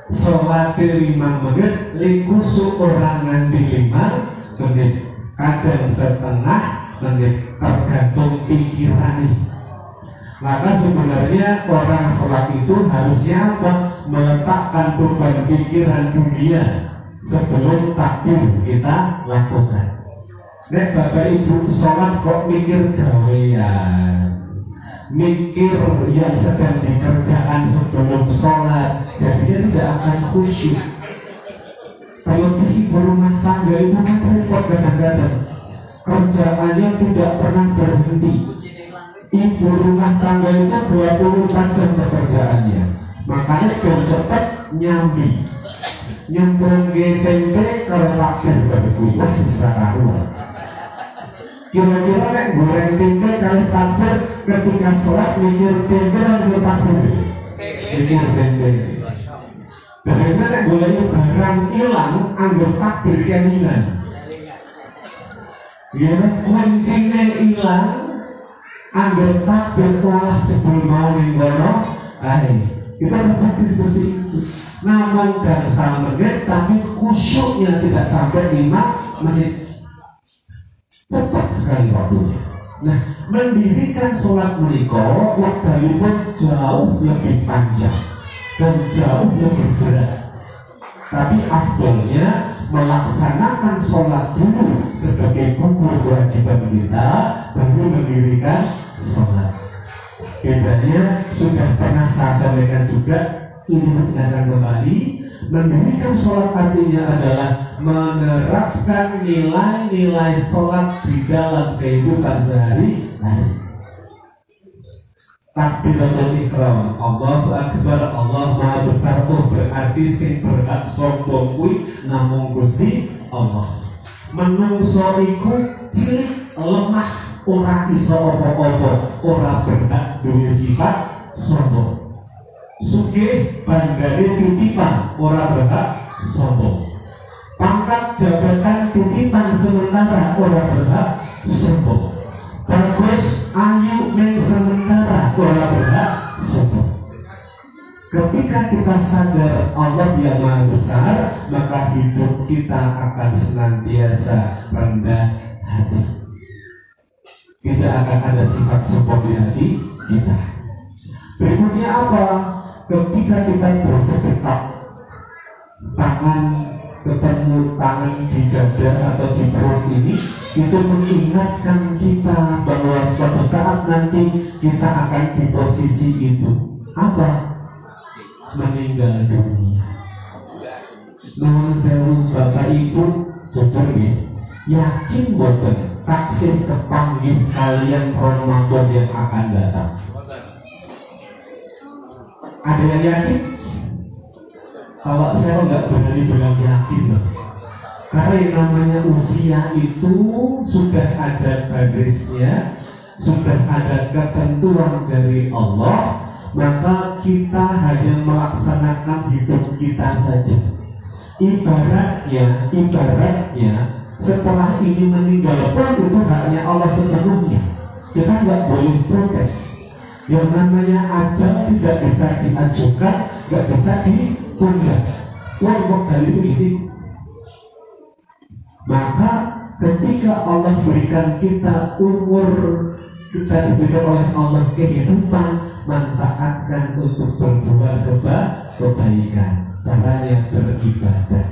Sholat 5 menit, kusuk orang nganti 5 menit. Kadang setengah menit, tergantung pikiran. Maka sebenarnya orang sholat itu harusnya apa? Meletakkan beban pikiran dunia sebelum takbir kita lakukan. Nek Bapak Ibu sholat kok mikir gawean, mikir yang sedang dikerjakan sebelum sholat, jadinya tidak akan khusyuk. Terlebih ibu rumah tangga itu kan repot kadang-kadang, kerjaannya tidak pernah berhenti. Ibu rumah tangga itu 24 jam pekerjaannya, makanya biar cepat nyambi. Nyemplung ke tempe kalau takbir berkuah bisa karuan. Kira-kira nek goreng tempe kali takbir ketika sholat mikir tempe atau takbir? Mikir tempe. Bagaimana nek golek barang hilang anggur takbir keningan? Ya kuncinya hilang anggur takbir malah jebul mau ning kono. Kita berpikir seperti itu. Namun dan sama menit, tapi khusyuknya tidak sampai 5 menit. Cepat sekali waktunya. Nah, mendirikan sholat menikah waktu pun jauh lebih panjang dan jauh lebih berat. Tapi afdolnya melaksanakan sholat dulu sebagai gugur kewajiban kita, baru mendirikan sholat. Bedanya sudah pernah saya sampaikan juga. Ini mengingatkan kembali, mendirikan sholat artinya adalah menerapkan nilai-nilai sholat di dalam kehidupan sehari-hari. Takbiratul ihram, Allahu Akbar, Allah Maha Besar, berarti sing berhak sombong kuwi namung Gusti Allah. Menungso iku cilik lemah, ora iso apa-apa, ora berhak duwe sifat sombong. Sugih bandare titipan, ora berhak sombong. Pangkat jabatan titipan sementara, ora berhak sombong. Bagus ayu men sementara, ora berhak sombong. Ketika kita sadar Allah yang Maha Besar, maka hidup kita akan senantiasa rendah hati. Tidak akan ada sifat sombong di hati kita. Berikutnya apa? Ketika kita bersedekah, tangan ketemu tangan di dada atau di perut ini, itu mengingatkan kita bahwa suatu saat nanti kita akan di posisi itu. Apa? Meninggal dunia. Nuhun sewu Bapak Ibu, jujur ya, yakin boten taksih kepanggih kalian Ramadan yang akan datang? Ada yang yakin? Kalau saya nggak berani bilang yakin loh. Karena yang namanya usia itu sudah ada garisnya, sudah ada ketentuan dari Allah. Maka kita hanya melaksanakan hidup kita saja. Ibaratnya setelah ini meninggal pun itu haknya Allah sepenuhnya. Kita nggak boleh protes. Yang namanya ajal tidak bisa diajukan, nggak bisa ditunda. Wong kali ini. Maka ketika Allah berikan kita umur, kita diberikan oleh Allah kehidupan, manfaatkan untuk berbuat kebaikan, caranya beribadah.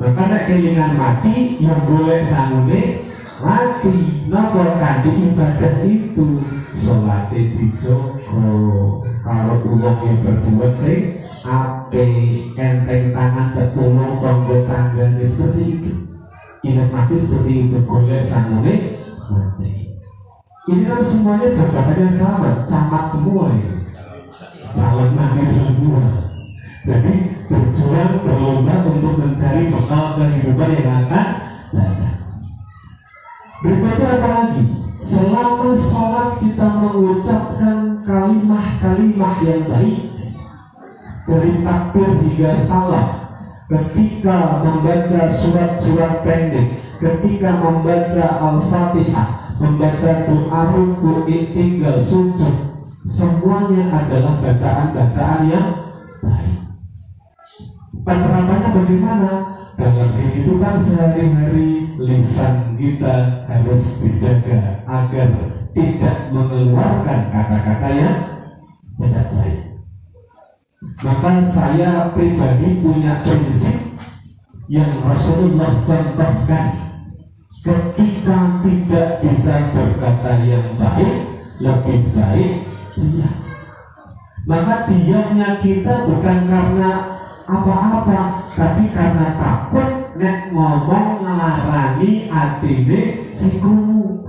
Maka nek kelingan mati yang boleh sangune mati. Napa kanthi ibadah itu salate dijogo karo uang yang berbuat sing apik, enteng tangan tetulung tangga tanggane seperti itu. Ingat mati seperti itu, boleh sangune mati. Ini kan semuanya jabatannya sama, camat semua ini, calon nabi semua. Jadi berjuang berlomba untuk mencari bekal kehidupan yang akan datang. Berikutnya apa lagi? Selama sholat kita mengucapkan kalimah-kalimah yang baik, dari takbir hingga salam. Ketika membaca surat-surat pendek, ketika membaca Al-Fatihah, membaca doa ruku, i'tidal, sujud, semuanya adalah bacaan-bacaan yang baik. Penerapannya bagaimana? Dalam kehidupan sehari-hari, lisan kita harus dijaga agar tidak mengeluarkan kata-kata yang tidak baik. Maka saya pribadi punya prinsip yang Rasulullah contohkan. Ketika tidak bisa berkata yang baik, lebih baik diam. Maka diamnya kita bukan karena apa-apa, tapi karena takut nek ngomong ngelarani atine sikumu.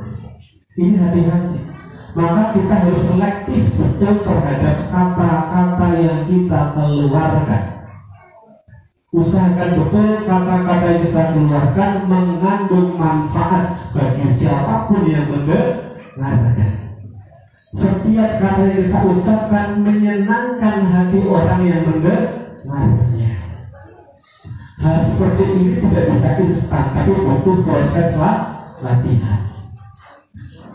Ini hati-hati. Maka kita harus selektif betul terhadap kata-kata yang kita keluarkan. Usahakan betul kata-kata yang kita keluarkan mengandung manfaat bagi siapapun yang mendengarkan. Setiap kata yang kita ucapkan menyenangkan hati orang yang mendengarnya. Hal seperti ini tidak bisa instan, tapi butuh proses latihan.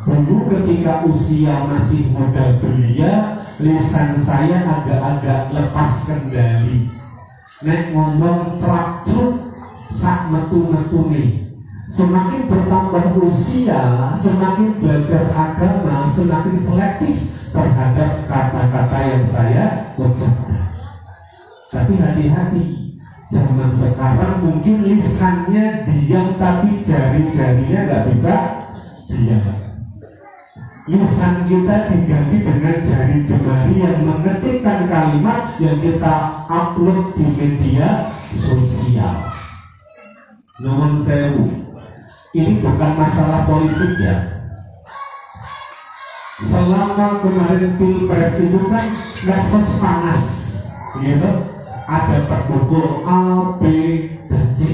Dulu ketika usia masih muda belia, lisan saya agak-agak lepas kendali. Nek ngomong celak-celuk sak metu-metune. Semakin bertambah usia, semakin belajar agama, semakin selektif terhadap kata-kata yang saya ucapkan. Tapi hati-hati, zaman sekarang mungkin lisannya diam tapi jari-jarinya nggak bisa diam. Lisan kita diganti dengan jari jemari yang mengetikkan kalimat yang kita upload di media sosial. Nuhun sewu, ini bukan masalah politik ya. Selama kemarin pilpres itu kan medsos panas, gitu. Ada pendukung A, B, dan C.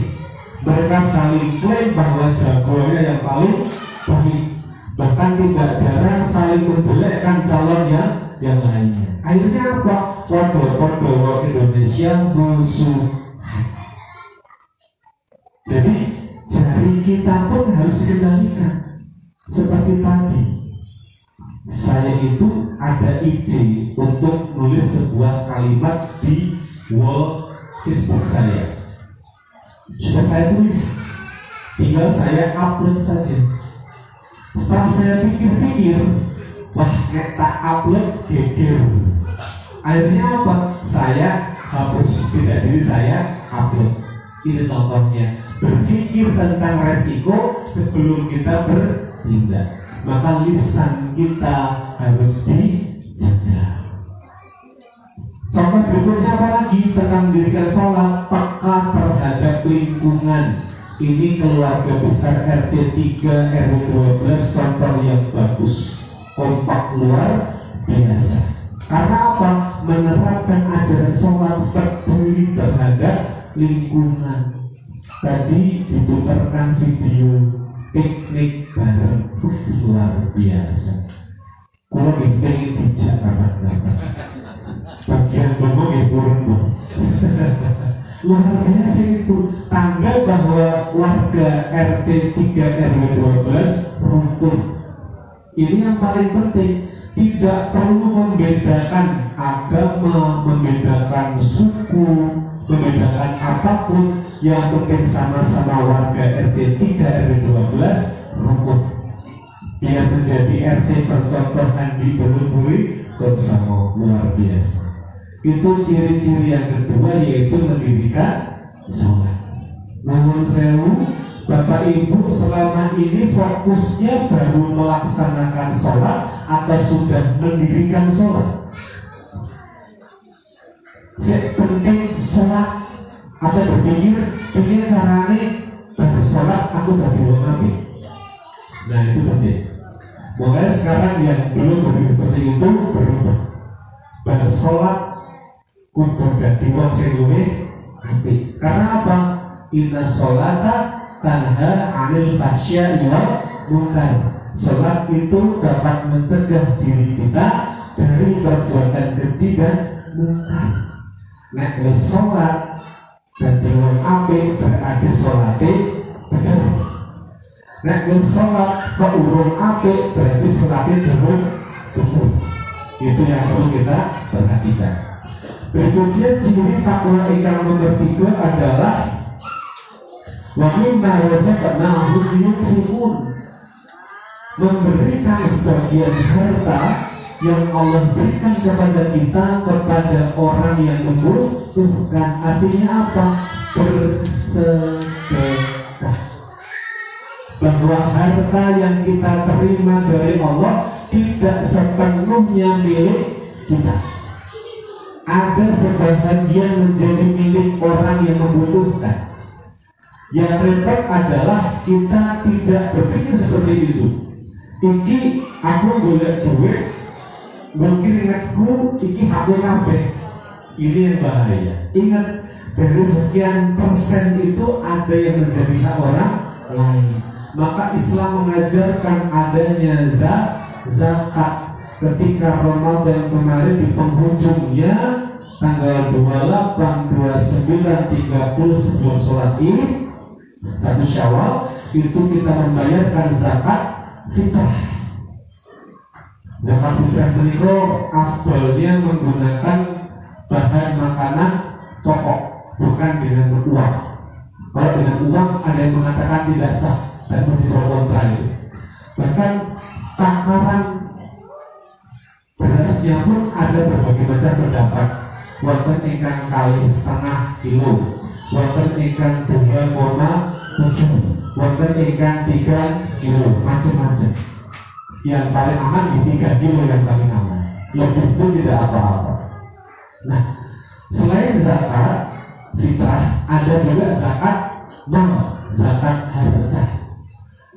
Mereka saling klaim bahwa jagoannya yang paling baik, bahkan tidak jarang saling menjelekkan calonnya yang lainnya. Akhirnya apa? Waduh Indonesia musuhan. Jadi jari kita pun harus dikendalikan. Seperti tadi, saya itu ada ide untuk nulis sebuah kalimat di wall Facebook saya. Sudah saya tulis, tinggal saya upload saja. Setelah saya pikir-pikir, wah tak upload geger. Akhirnya apa? Saya hapus, tidak diri saya upload. Ini contohnya, berpikir tentang resiko sebelum kita bertindak. Maka lisan kita harus dijaga. Contoh berikutnya apa lagi? Tentang mendirikan sholat, peka terhadap lingkungan. Ini keluarga besar RT 3 RW 12 contoh yang bagus, kompak luar biasa. Karena apa? Menerapkan ajaran sholat, peduli terhadap lingkungan. Tadi diputarkan video piknik bareng, luar biasa. Kalau pengen bijak kapan-kapan. Bagian ngomong ya burung. Luar biasa itu, tanda bahwa warga RT 3 RW 12 rukun. Ini yang paling penting, tidak perlu membedakan agama, membedakan suku, membedakan apapun. Yang penting sama-sama warga RT 3 RW 12 rukun. Biar menjadi RT percontohan di Bulu-Bulu bersama, luar biasa. Itu ciri-ciri yang kedua, yaitu mendirikan sholat. Nuwun sewu, Bapak Ibu selama ini fokusnya baru melaksanakan sholat atau sudah mendirikan sholat? Penting sholat atau berpikir caranya baru sholat aku bagi wong apik. Nah itu penting. Mulai sekarang yang belum berpikir seperti itu berubah. Baru sholat kudu dadi wong sing luwih apik. Karena apa? Inna sholata tanha 'anil fahsya'i wal munkar. Sholat itu dapat mencegah diri kita dari perbuatan keji dan munkar. Nek wis sholat dadi wong apik berarti sholate bener. Nek wis sholat kok urung apik berarti sholate durung bener. Itu yang perlu kita perhatikan. Berikutnya ciri takwa yang nomor 3 adalah wa mimma razaqnahum yunfiqun, memberikan sebagian harta yang Allah berikan kepada kita kepada orang yang membutuhkan. Artinya apa? Bersedekah. Bahwa harta yang kita terima dari Allah tidak sepenuhnya milik kita. Ada sebagian menjadi milik orang yang membutuhkan. Yang repot adalah kita tidak berpikir seperti itu. Iki aku boleh duit, mungkin ingatku iki aku kabeh. Ini yang bahaya. Ingat, dari sekian persen itu ada yang menjadi hak orang lain. Maka Islam mengajarkan adanya zakat. Ketika Ramadan kemarin di penghujungnya tanggal 28, 29, 30 sebelum sholat Id 1 Syawal itu kita membayarkan zakat fitrah. Zakat fitrah itu afdalnya menggunakan bahan makanan pokok, bukan dengan uang. Kalau dengan uang ada yang mengatakan tidak sah dan masih pro kontra itu. Bahkan takaran berasnya pun ada berbagai macam pendapat. Wonten ingkang 2,5 kilo, wonten ingkang 2,7, wonten ingkang 3 kilo, macam-macam. Yang paling aman di 3 kilo yang paling aman. Lebih pun tidak apa-apa. Nah, selain zakat fitrah, ada juga zakat mal, zakat harta.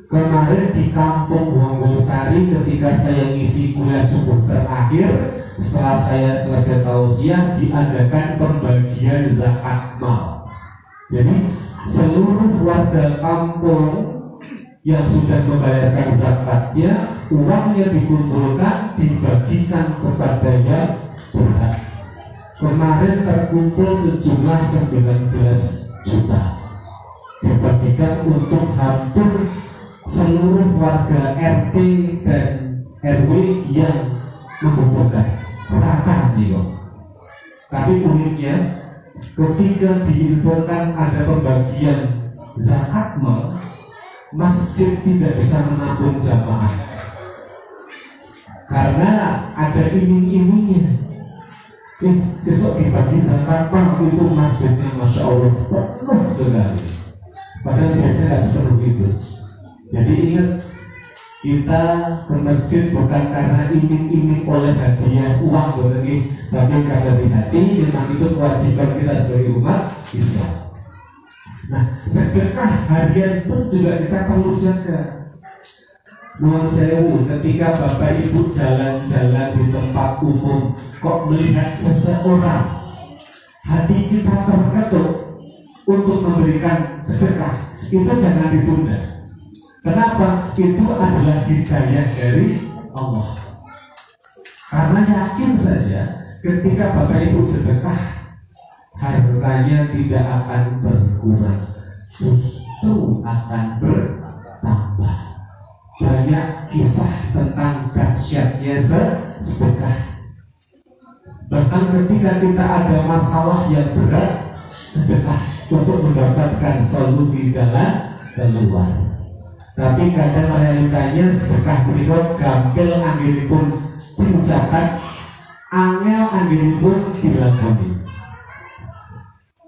Kemarin di kampung Wonggosari ketika saya ngisi kuliah subuh terakhir, setelah saya selesai tausiah, diadakan pembagian zakat mal. Jadi seluruh warga kampung yang sudah membayarkan zakatnya, uangnya dikumpulkan, dibagikan kepada yang berhak. Kemarin terkumpul sejumlah 19 juta, dibagikan untuk hampir seluruh warga RT dan RW yang membutuhkan. Rata nih. Tapi uniknya, ketika diinfokan ada pembagian zakat mal, masjid tidak bisa menampung jamaah karena ada iming-imingnya. Besok dibagi zakat mal, itu masjidnya Masya Allah penuh sekali. Padahal biasanya tidak sepenuh itu. Jadi ingat, kita ke masjid bukan karena iming-iming oleh hadiah uang berarti, tapi karena di hati memang itu kewajiban kita sebagai umat Islam. Nah, sedekah harian pun juga kita perlu jaga. Nuwun sewu, ketika Bapak Ibu jalan-jalan di tempat umum, kok melihat seseorang, hati kita terketuk untuk memberikan sedekah, itu jangan ditunda. Kenapa? Itu adalah hidayah dari Allah. Karena yakin saja ketika Bapak Ibu sedekah, hartanya tidak akan berkurang, justru akan bertambah. Banyak kisah tentang dahsyatnya sedekah. Bahkan ketika kita ada masalah yang berat, sedekah untuk mendapatkan solusi jalan keluar. Tapi kadang realitanya sedekah berikut gampil anggenipun diucapkan, angel anggenipun dilakoni.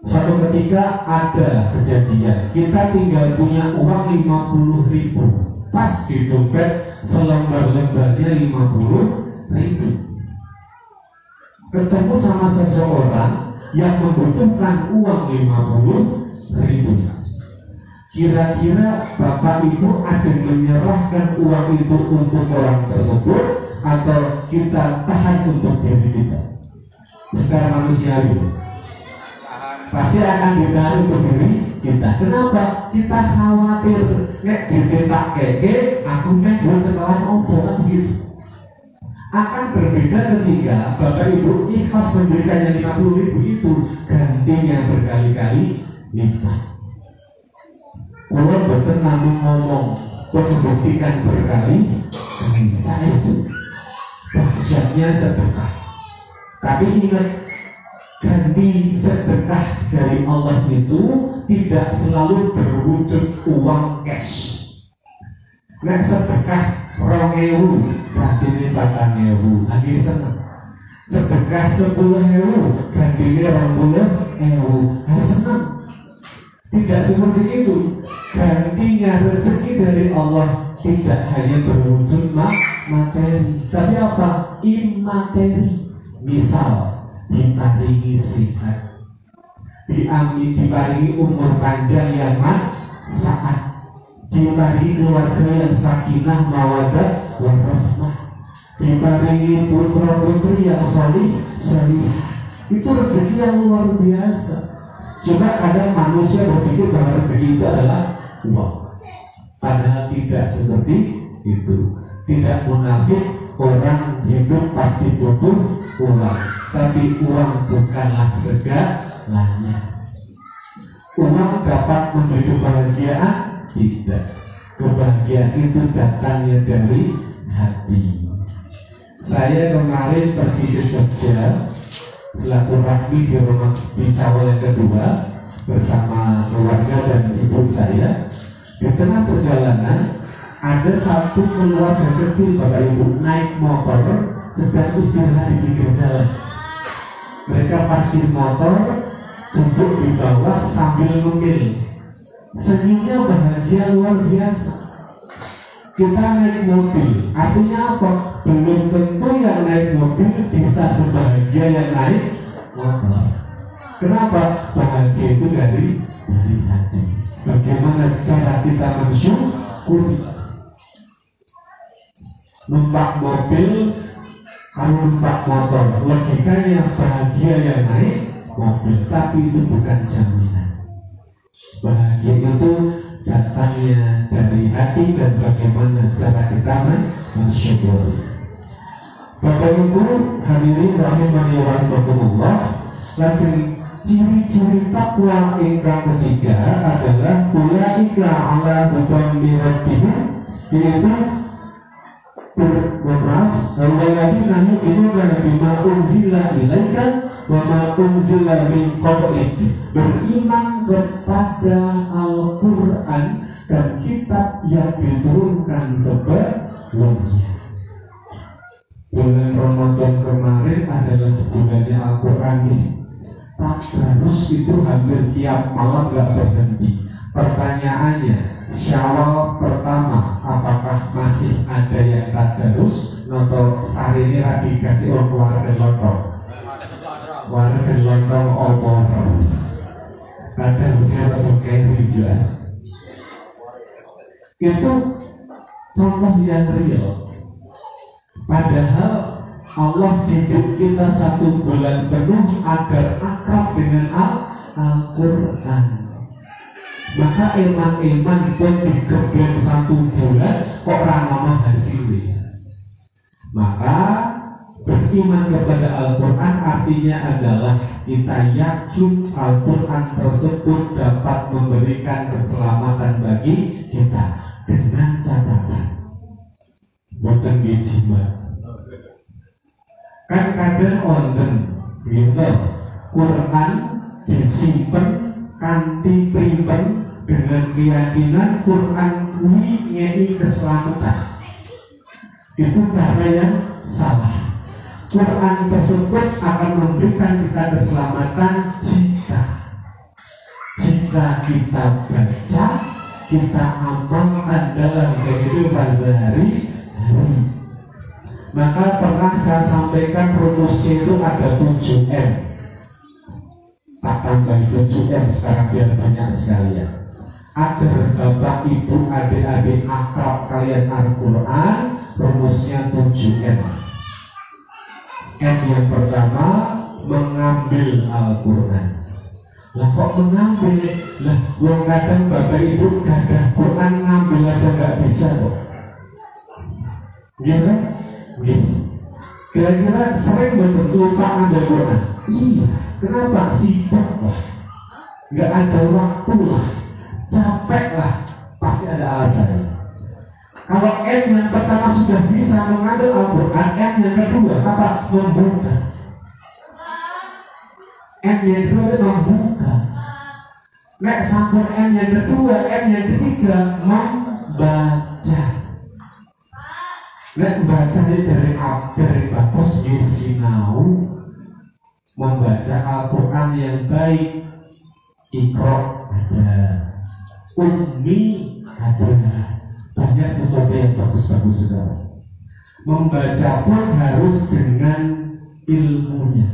Suatu ketika ada kejadian, kita tinggal punya uang 50.000, pas di dompet selembar-lembarnya 50.000. Ketemu sama seseorang yang membutuhkan uang 50.000. Kira-kira Bapak Ibu ajeng menyerahkan uang itu untuk orang tersebut, atau kita tahan untuk diri kita? Secara manusiawi pasti akan ditahan untuk diri kita. Kenapa? Kita khawatir nek diminta keke, aku nek buat setelah opo, kan begitu. Akan berbeda ketika Bapak Ibu ikhlas memberikannya 50.000 itu, gantinya berkali-kali lipat. Kalau betul namun ngomong, membuktikan berkali, saya itu dahsyatnya sedekah. Tapi ingat, ganti sedekah dari Allah itu tidak selalu berwujud uang cash. Nek sedekah 2.000, berarti ini 4.000, lagi senang. Sedekah 10.000, ganti ini 20.000, senang. Tidak seperti itu. Gantinya rezeki dari Allah tidak hanya berwujud materi, tapi apa? Imateri. Misal diparingi sehat, diparingi umur panjang yang manfaat, diparingi keluarga yang sakinah mawaddah warahmah, diparingi putra putri yang solih. Itu rezeki yang luar biasa. Cuma kadang manusia berpikir bahwa rezeki itu adalah uang, padahal tidak seperti itu. Tidak munafik orang hidup pasti butuh uang, tapi uang bukanlah segalanya. Uang dapat memberi kebahagiaan? Tidak. Kebahagiaan itu datangnya dari hati. Saya kemarin pergi ke Jogja, silaturahmi di rumah Pisau yang kedua bersama keluarga dan ibu saya. Di tengah perjalanan ada satu keluarga kecil Bapak Ibu naik motor sedang istirahat di pinggir jalan. Mereka parkir motor, duduk di bawah sambil ngemil. Senyumnya bahagia luar biasa. Kita naik mobil, artinya apa? Belum tentu yang naik mobil bisa sebahagia yang naik motor. Kenapa? Bahagia itu dari hati. Bagaimana cara kita mensyukuri? Numpak mobil, kalau numpak motor, logikanya bahagia yang naik mobil, tapi itu bukan jaminan. Bahagia itu datangnya dari hati dan bagaimana cara kita mensyukuri. Bapak Ibu hadirin rahimani wa rahimakumullah, lajeng ciri-ciri takwa ingkang ketiga adalah ulaika ala hudan min rabbihim, yaitu waladina yu'minuna bima unzila ilaika wa ma unzila min qablik, beriman kepada Al-Quran dan kitab yang diturunkan sebelumnya. Bulan Ramadan kemarin adalah bulannya Al-Quran ini. Tadarus itu hampir tiap malam gak berhenti. Pertanyaannya, Syawal pertama apakah masih ada yang tadarus? Noto sari ini lagi kasih orang warga lontong. Warga lontong opor. Tadarusnya pakai hujan. Itu contoh yang real. Padahal Allah didik kita 1 bulan penuh agar akrab dengan Al-Quran. Maka iman-iman pun digebleng 1 bulan kok ramah hasilnya. Maka beriman kepada Al-Quran artinya adalah kita yakin Al-Quran tersebut dapat memberikan keselamatan bagi kita, dengan catatan bukan dijimat. Kan kadang wonten gitu, Quran disimpen kanthi pripun dengan keyakinan Quran kuwi ngei keselamatan. Itu cara yang salah. Quran tersebut akan memberikan kita keselamatan jika kita baca, kita amalkan dalam kehidupan sehari-hari. Maka pernah saya sampaikan rumusnya itu ada 7M. Tak tambah 7M sekarang biar banyak sekalian. Agar bapak ibu adik-adik akrab kalian Al-Quran, rumusnya 7M. M yang pertama, mengambil Al-Quran. Lah kok mengambil? Lah yang kadang bapak ibu gak ada Quran, ngambil aja gak bisa kok. Gimana? Kira-kira sering lupa ambil Quran? Iya. Kenapa? Sibuk lah, nggak ada waktu lah, capek lah, pasti ada alasan. Kalau M yang pertama sudah bisa mengambil Al-Quran, M yang kedua apa? Membuka. M yang kedua itu membuka. Nek sampun M yang kedua, M yang ketiga membaca. Nek baca ini dari bagus sinau, membaca Al-Quran yang baik. Iqra ada, Ummi ada, banyak metode yang bagus-bagus juga. Membaca pun harus dengan ilmunya,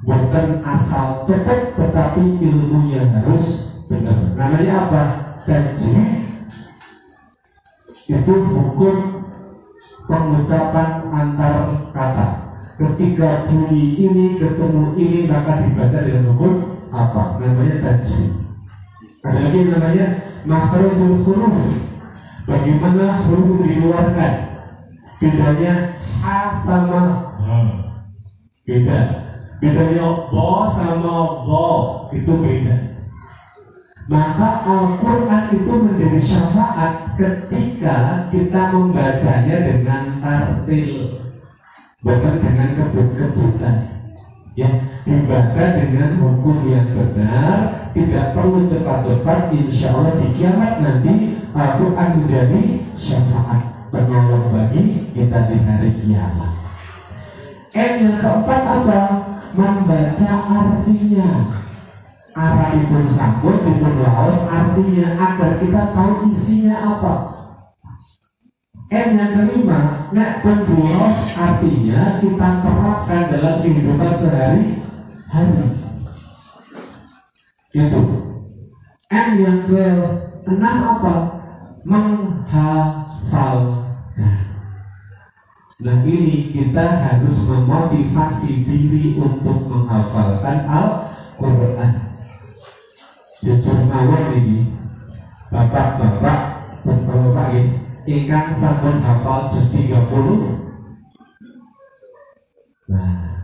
bukan asal cepat, tetapi ilmunya harus benar. Namanya apa? Tajwid. Itu hukum pengucapan antar kata. Ketika bunyi ini ketemu ini maka dibaca dengan hukum apa? Namanya tajwid. Ada lagi namanya makhrajul huruf. Bagaimana huruf dikeluarkan? Bedanya a sama h. Beda. Bedanya bo sama bo itu beda. Maka Al-Quran itu menjadi syafaat ketika kita membacanya dengan tartil, bukan dengan kebut-kebutan. Ya, dibaca dengan hukum yang benar, tidak perlu cepat-cepat. Insya Allah di kiamat nanti Al-Quran menjadi syafaat penolong bagi kita di hari kiamat. Yang keempat apa? Membaca artinya. Arabipun sampun, dipun laos, artinya agar kita tahu isinya apa. Yang kelima, nek penduros artinya kita terapkan dalam kehidupan sehari-hari. Itu. Yang keenam apa? Menghafalkan. Nah ini kita harus memotivasi diri untuk menghafalkan Al-Quran. jujur mawon ini bapak-bapak bapak ingkang sampun hafal juz 30. Nah,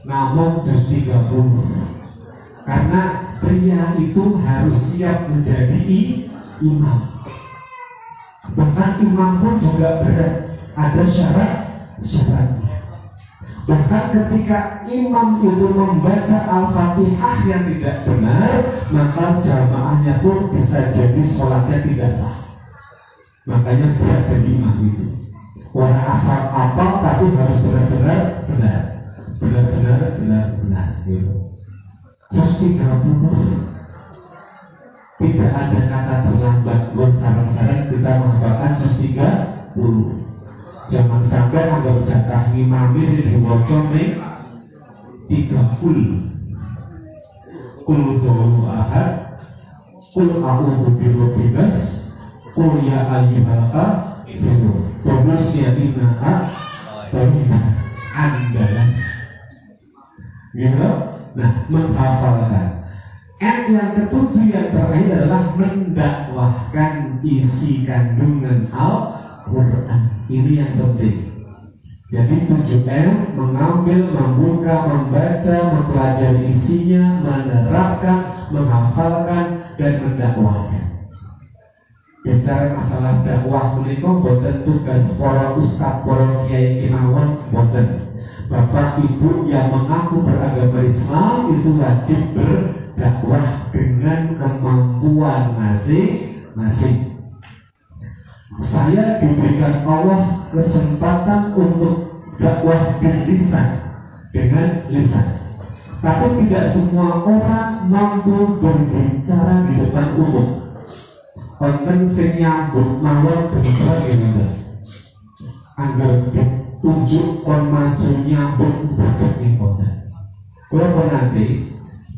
namun juz 30 karena pria itu harus siap menjadi imam. Bahkan imam pun juga berat, ada syaratnya. Bahkan ketika imam itu membaca Al-Fatihah yang tidak benar, maka jamaahnya pun bisa jadi sholatnya tidak sah. Makanya berat jadi imam itu. Orang asal apal tapi harus benar-benar gitu. Juz 30 tidak ada kata terlambat. Buat saran-saran kita menghafalkan juz 30. Jangan sampai anggap jatah ngimami sih diwaca ning 30. Qul huwallahu ahad, qul a'udzu birabbil nas, qul ya ayyuhal kafirun. Terus ya innaha andalan. Gitu. Nah, menghafalkan. Yang ketujuh yang terakhir adalah mendakwahkan isi kandungan Al-Quran. Ini yang penting. Jadi 7M, mengambil, membuka, membaca, mempelajari isinya, menerapkan, menghafalkan, dan mendakwahkan. Bicara masalah dakwah menika boten tugas para ustaz, para kiai kemawon boten. Bapak ibu yang mengaku beragama Islam itu wajib berdakwah dengan kemampuan masing-masing. Saya diberikan Allah kesempatan untuk dakwah dengan lisan. Tapi tidak semua orang mampu berbicara di depan umum. Konten sing nyambut mawon berbicara gimana? Angger ditunjuk kon maju nyambut berbagai konten. Kalau nanti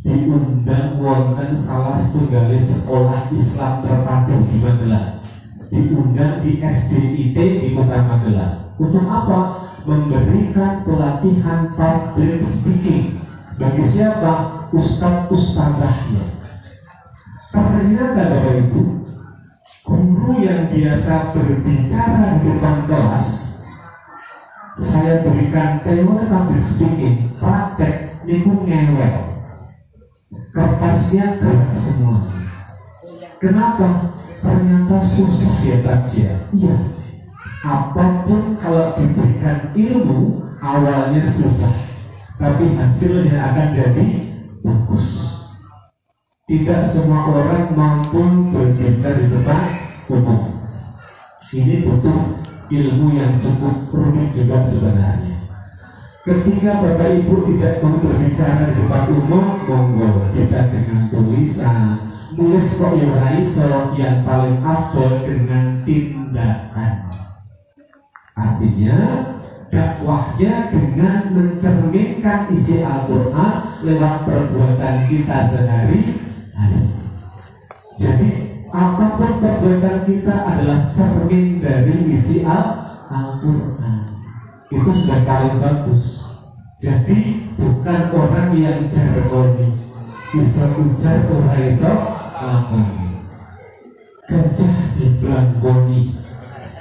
diundang wonten salah setunggal sekolah Islam terpadu di Magelang. Diundang di SDIT di Kota Magelang. Untuk apa? Memberikan pelatihan public speaking bagi siapa? Ustadz-ustadzahnya. Ternyata Bapak Ibu, guru yang biasa berbicara di depan kelas, saya berikan teori public speaking, praktek niku ngewek. Kertasnya gerak semua. Kenapa? Ternyata susah ya baca. Iya. Apapun kalau diberikan ilmu awalnya susah, tapi hasilnya akan jadi bagus. Tidak semua orang mampu berbicara di depan umum. Ini butuh ilmu yang cukup rumit juga sebenarnya. Ketika Bapak Ibu tidak mau berbicara di depan umum, monggo bisa dengan tulisan. Nulis kok yang raiso, yang paling afdol dengan tindakan. Artinya dakwahnya dengan mencerminkan isi Al-Quran lewat perbuatan kita sehari-hari. Jadi apapun perbuatan kita adalah cermin dari isi Al-Quran. Itu sudah paling bagus. Jadi bukan orang yang jargoni, bisa ujar ora iso lakoni. Gajah diblangkoni,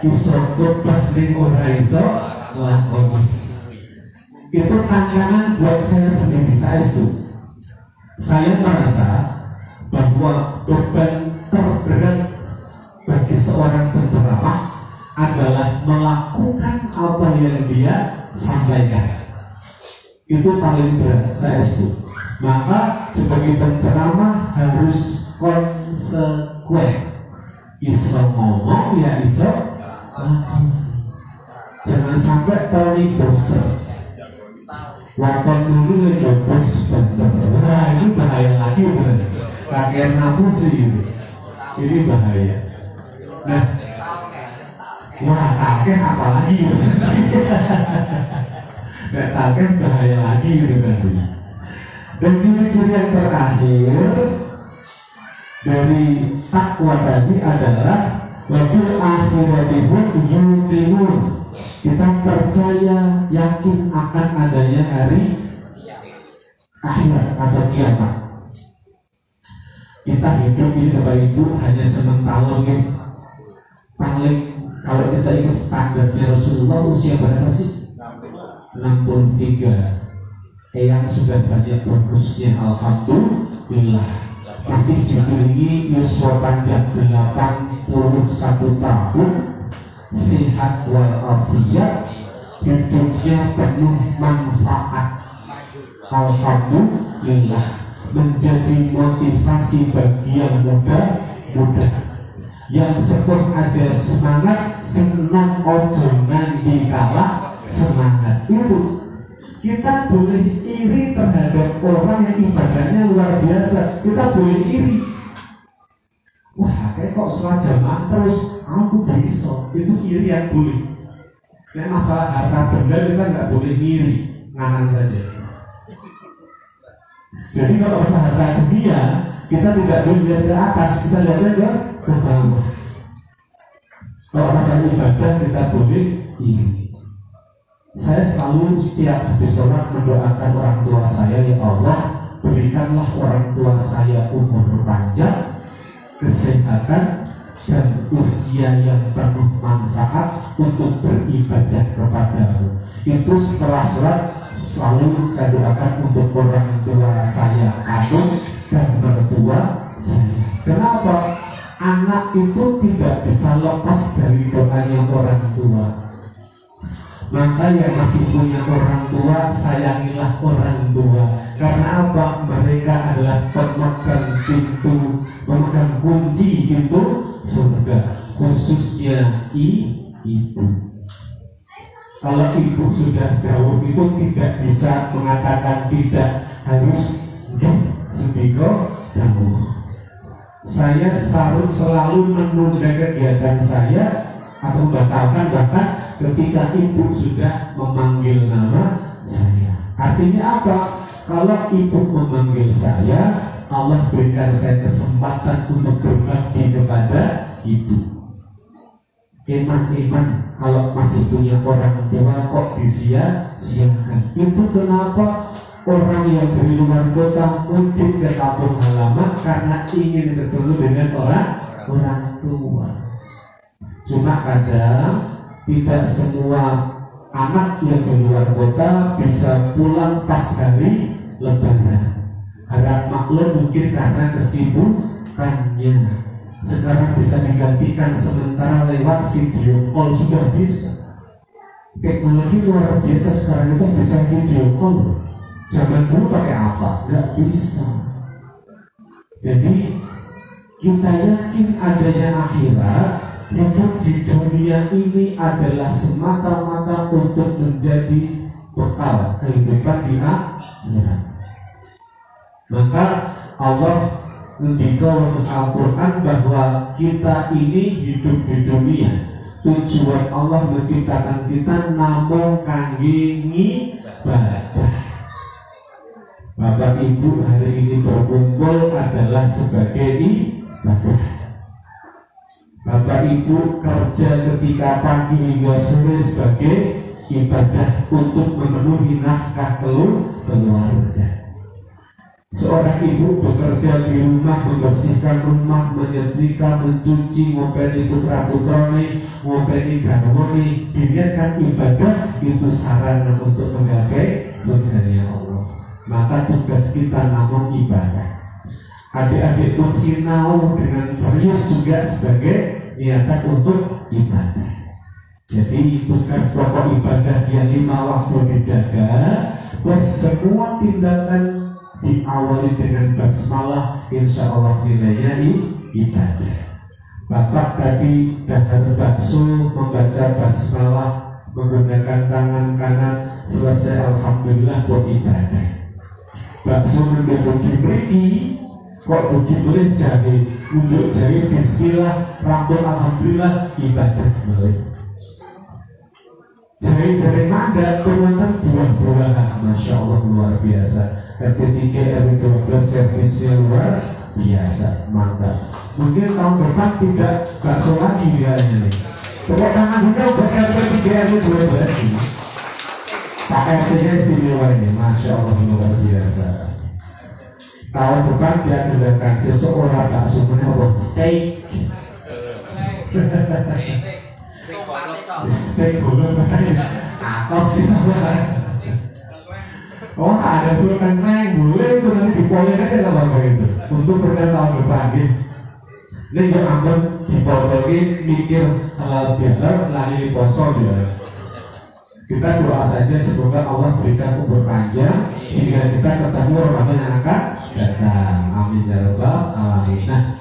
iso khotbah ning ora iso lakoni. Itu tantangan buat saya sendiri. Saya merasa bahwa beban terberat bagi seorang penceramah adalah melakukan apa yang dia sampaikan. Itu paling berat, saya setuju. Maka sebagai penceramah harus konsekuen. Iso ngomong ya iso lakoni. Jangan sampai Tony bosan. Wakon dulu ya bos bener. Nah ini bahaya lagi bener. Kasihan aku sih ini bahaya. Nah, wah kakek apa lagi? Nah kakek bahaya lagi gitu. Dan ciri-ciri yang terakhir dari takwa tadi adalah wabil akhiratihum yuqinun. Kita percaya, yakin akan adanya hari akhirat atau kiamat. Kita hidup ini Bapak Ibu hanya sementara paling kalau kita ikut standarnya Rasulullah usia berapa sih? 63. Yang sudah banyak bonusnya alhamdulillah. Masih diberi yuswa panjang 81 tahun, sehat walafiat, hidupnya penuh manfaat. Alhamdulillah, menjadi motivasi bagi yang muda yang sepuh aja semangat, senang ojo nganti kalah semangat. Itu kita boleh iri terhadap orang yang ibadahnya luar biasa. Kita boleh iri. Wah, kayak kok sholat jamaah terus, aku bisa. Itu iri yang boleh. Nah, masalah harta benda kita nggak boleh iri, nganan saja. Jadi kalau masalah harta dunia, kita tidak boleh lihat ke atas, kita lihat aja ke bawah. Kalau masalah ibadah kita boleh iri. Saya selalu setiap habis sholat mendoakan orang tua saya, ya Allah, berikanlah orang tua saya umur panjang, kesehatan, dan usia yang penuh manfaat untuk beribadah kepadamu. Itu setelah sholat selalu saya doakan untuk orang tua saya kandung dan mertua saya. Kenapa? Anak itu tidak bisa lepas dari doanya orang tua. Maka yang masih punya orang tua, sayangilah orang tua. Karena apa? Mereka adalah pemegang kunci pintu surga, khususnya ibu. Kalau ibu sudah jauh itu tidak bisa mengatakan tidak, harus sediko jauh. Saya selalu menunda kegiatan saya atau membatalkan bahkan ketika ibu sudah memanggil nama saya. Artinya apa? Kalau ibu memanggil saya, Allah berikan saya kesempatan untuk berbakti kepada ibu. Iman kalau masih punya orang tua kok disia-siakan. Itu kenapa orang yang dari luar kota mudik ke kampung halaman karena ingin bertemu dengan orang tua. Cuma kadang tidak semua anak yang di luar kota bisa pulang pas hari Lebaran. Harap maklum mungkin karena kesibukannya. Sekarang bisa digantikan sementara lewat video call sudah bisa. Teknologi luar biasa sekarang itu bisa video call. Zaman dulu pakai apa? Nggak bisa. Jadi kita yakin adanya akhirat. Hidup di dunia ini adalah semata-mata untuk menjadi bekal kehidupan di akhirat. Maka Allah mendikau Al-Quran bahwa kita ini hidup di dunia. Tujuan Allah menciptakan kita namun kangge ibadah. Bapak Ibu hari ini berkumpul adalah sebagai ibadah. Bapak Ibu kerja ketika pagi hingga sore sebagai ibadah untuk memenuhi nafkah keluarga. Seorang ibu bekerja di rumah, membersihkan rumah, menyetrika, mencuci, ngopeni putra-putrane, ngopeni garwane, diniatkan ibadah itu sarana untuk menggapai surganya Allah. Maka tugas kita namun ibadah. Adik-adik pun sinau dengan serius juga sebagai niatan untuk ibadah. Jadi tugas pokok ibadah yang 5 waktu dijaga, plus semua tindakan diawali dengan basmalah, insya Allah nilainya ibadah. Bapak tadi dahar bakso membaca basmalah menggunakan tangan kanan, selesai alhamdulillah buat ibadah. Bakso menduduk di kok boleh jahe, unjuk jahe bismillah, rambut alhamdulillah, ibadah boleh. Jahe dari mana? Ternyata buah-buahan, masya Allah luar biasa. RT3 RW12 servisnya luar biasa, mantap. Mungkin tahun depan tidak bakso lagi dianya nih. Tepuk tangan juga buat RT3 RW12 ini. Pak RT-nya istimewa ini, masya Allah luar biasa. tahun depan dia adakan seseorang tak semuanya apa steak steak bolong atas kita oh ada sultan boleh itu nanti dipoin aja lah bang itu untuk perjalanan tahun depan gitu. Ini yang akan dipotokin mikir halal bihalal lari poso dia. Kita doa saja semoga Allah berikan umur panjang hingga kita ketemu Ramadan yang akan datang. Amin ya rabbal alamin. Nah,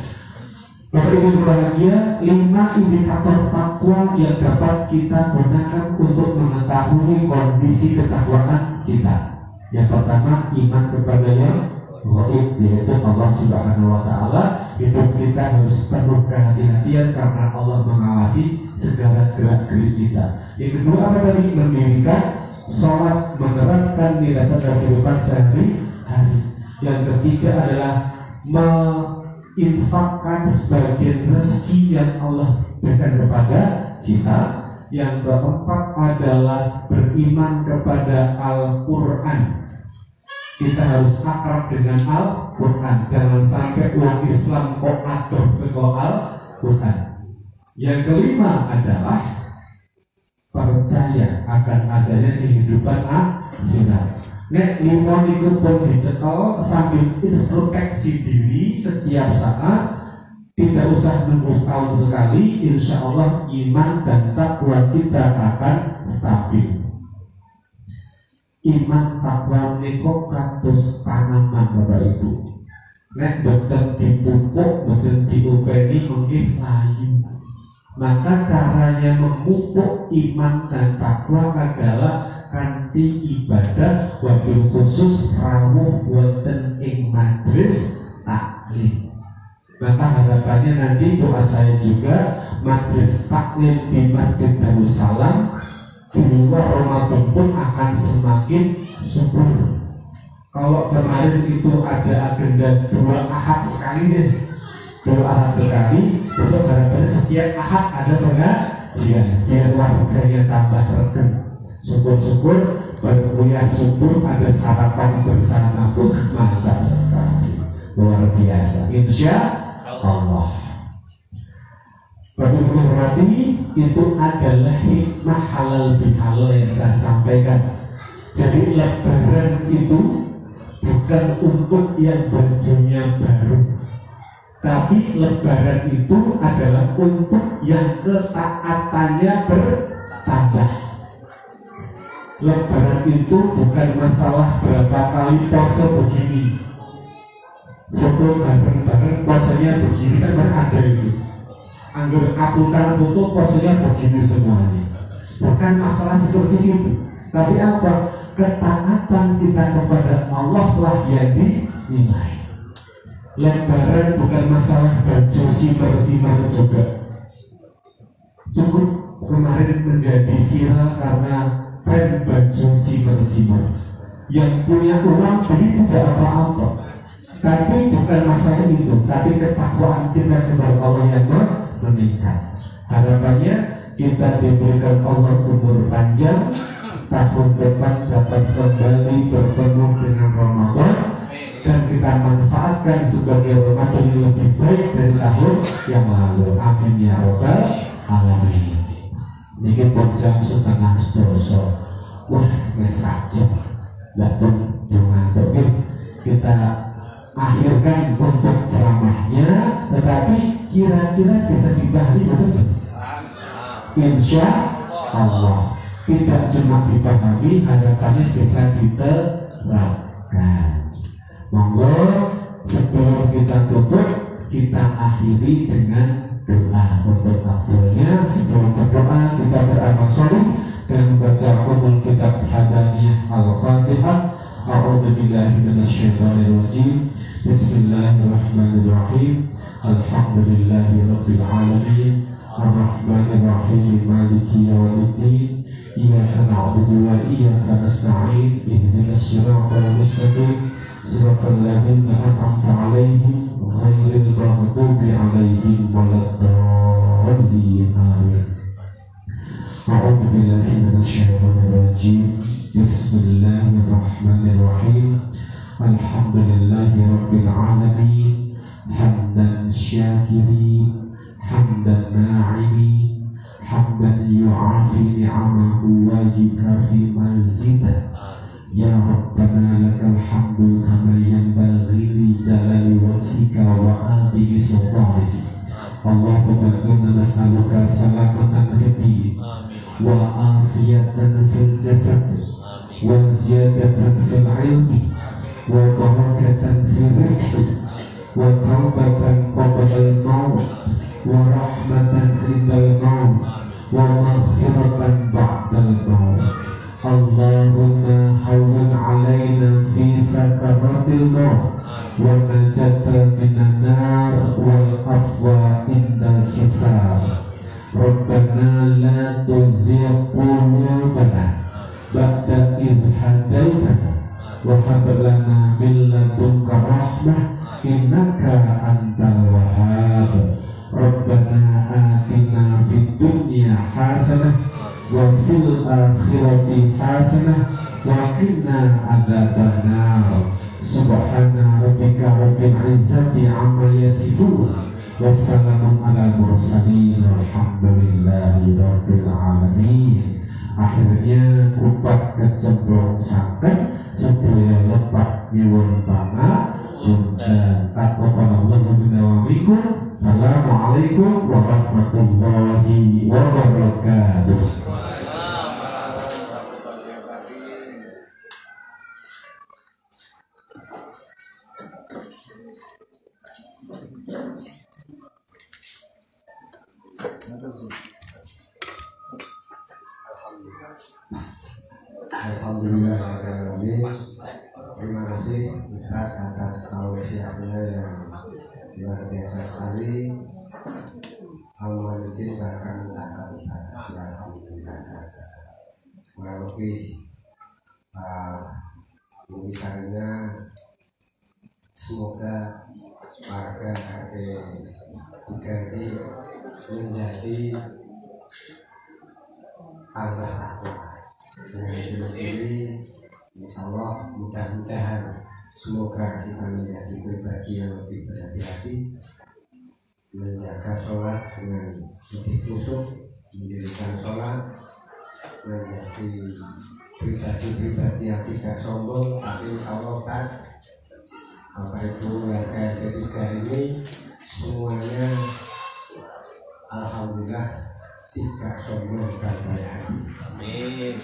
Bapak Ibu berbahagia, 5 indikator takwa yang dapat kita gunakan untuk mengetahui kondisi ketakwaan kita. Yang pertama, iman kepada yang gaib, yaitu Allah Subhanahu wa Ta'ala. Hidup kita harus penuh kehati-hatian karena Allah mengawasi segala gerak-gerik kita. Yang kedua apa tadi? Mendirikan sholat, menerapkan nilai kehidupan sehari-hari. Yang ketiga adalah menginfakkan sebagian rezeki yang Allah berikan kepada kita. Yang keempat adalah beriman kepada Al-Quran. Kita harus akrab dengan Al-Quran. Jangan sampai uang Islam kok adoh seko Al-Quran. Yang kelima adalah percaya akan adanya kehidupan akhirat. Nek limon itu pun dicekel sambil introspeksi diri setiap saat. Tidak usah nunggu setahun sekali, insya Allah iman dan takwa kita akan stabil. Iman takwa niku kados tanaman Bapak Ibu. Nek boten dipupuk, boten diupeni mungkin layu. Maka caranya memupuk iman dan takwa adalah kanthi ibadah, wabil khusus rawuh wonten ing majlis taklim. Maka harapannya nanti doa saya juga majlis taklim di Masjid Darussalam di luar Ramadan pun akan semakin subur. Kalau kemarin itu ada agenda 2 ahad sekali, 2 ahad sekali, besok harapannya setiap ahad ada pengajian biar warganya tambah regen. Syukur-syukur berkuliah subur, ada sarapan bersama pun mantap sekali, luar biasa. Insya Allah. Bagi berarti itu adalah hikmah halal bihalal yang saya sampaikan. Jadi lebaran itu bukan untuk yang bajunya baru, tapi lebaran itu adalah untuk yang ketaatannya bertambah. Lebaran itu bukan masalah berapa kali puasa begini, foto bareng-bareng posenya begini, kan ada itu. Anggur akuntan foto posenya begini semuanya. Bukan masalah seperti itu, tapi apa? Ketaatan kita kepada Allah lah yang dinilai. Lebaran bukan masalah baju simmer-simmer juga. Cukup kemarin menjadi viral karena tren baju simmer-simmer. Yang punya uang beli tidak apa-apa. Tapi bukan masalah itu, tapi ketakwaan kita kepada Allah yang meningkat. Harapannya kita diberikan Allah umur panjang, tahun depan dapat kembali bertemu dengan Ramadan, dan kita manfaatkan sebagai Ramadan yang lebih baik dari tahun yang lalu. Amin ya rabbal alamin. Ini pun jam 11:30. Wah, nggak saja. Tidak pun ngantuk. Kita akhirkan untuk ceramahnya, tetapi kira-kira bisa dibahas betul? Insya Allah. Tidak cuma dipahami, harapannya bisa diterapkan. Monggo sebelum kita tutup, kita akhiri dengan doa untuk kabulnya. Sebelum berdoa kita beramal sholih dan membaca umul kitab hadaniyah al-Fatihah. A'udzu billahi minasyaitonir rajim. Bismillahirrahmanirrahim. Alhamdulillahi rabbil alamin. Ar-Rahmanir Rahim. Maliki yaumiddin. Iyyaka na'budu wa iyyaka nasta'in. Ihdinas siratal mustaqim. Siratal ladzina an'amta 'alaihim ghairil maghdubi 'alaihim waladdallin. Amin. A'udzu billahi minasyaitonir rajim. Bismillahirrahmanirrahim. alhamdulillahi rabbil alamin hamdan syakirin hamdan na'imin hamdan yu'afi ni'amahu wa yukafi mazidah. Ya Rabbana lakal hamdu kama yanbaghi li jalali wajhika wa 'azimi sultanik. Allahumma inna nas'aluka salamatan fid din wa afiyatan fil jasad wa ziyadatan fil ilmi wa barakatan fil rizqi wa taubatan qabla al-maut wa rahmatan indal maut wa maghfiratan ba'dal maut. Allahumma hawwin alaina fi sakaratil maut wa najata minan nar wal afwa indal hisab. Rabbana la tuzigh qulubana ba'da idh hadaytana wa hab lana min ladunka rahmah innaka antal wahhab. Rabbana atina fid dunya hasanah wa fil akhirati hasanah wa qina adzabannar. Subhana rabbika rabbil izzati amma yasifun wassalamun ala mursalin walhamdulillahi rabbil alamin. Akhirnya upat kecemplung sakit sedaya lepak nyuwun panah dan taqabbalallahu minna wa minkum. Assalamualaikum warahmatullahi wabarakatuh. Alhamdulillah. Terima kasih Ustaz atas tausiahnya yang luar biasa sekali. Allah menciptakan zakat alhamdulillah saja. Kurang lebih pembicaranya semoga warga RT 3 ini menjadi tambah takwa. Dengan ini insya Allah mudah-mudahan semoga kita menjadi pribadi yang lebih berhati-hati, menjaga sholat dengan lebih khusyuk, mendirikan sholat, menjadi pribadi-pribadi yang tidak sombong, tapi insya Allah kan Bapak Ibu warga ketiga ini semuanya alhamdulillah tidak sombong dan baik hati. Amin.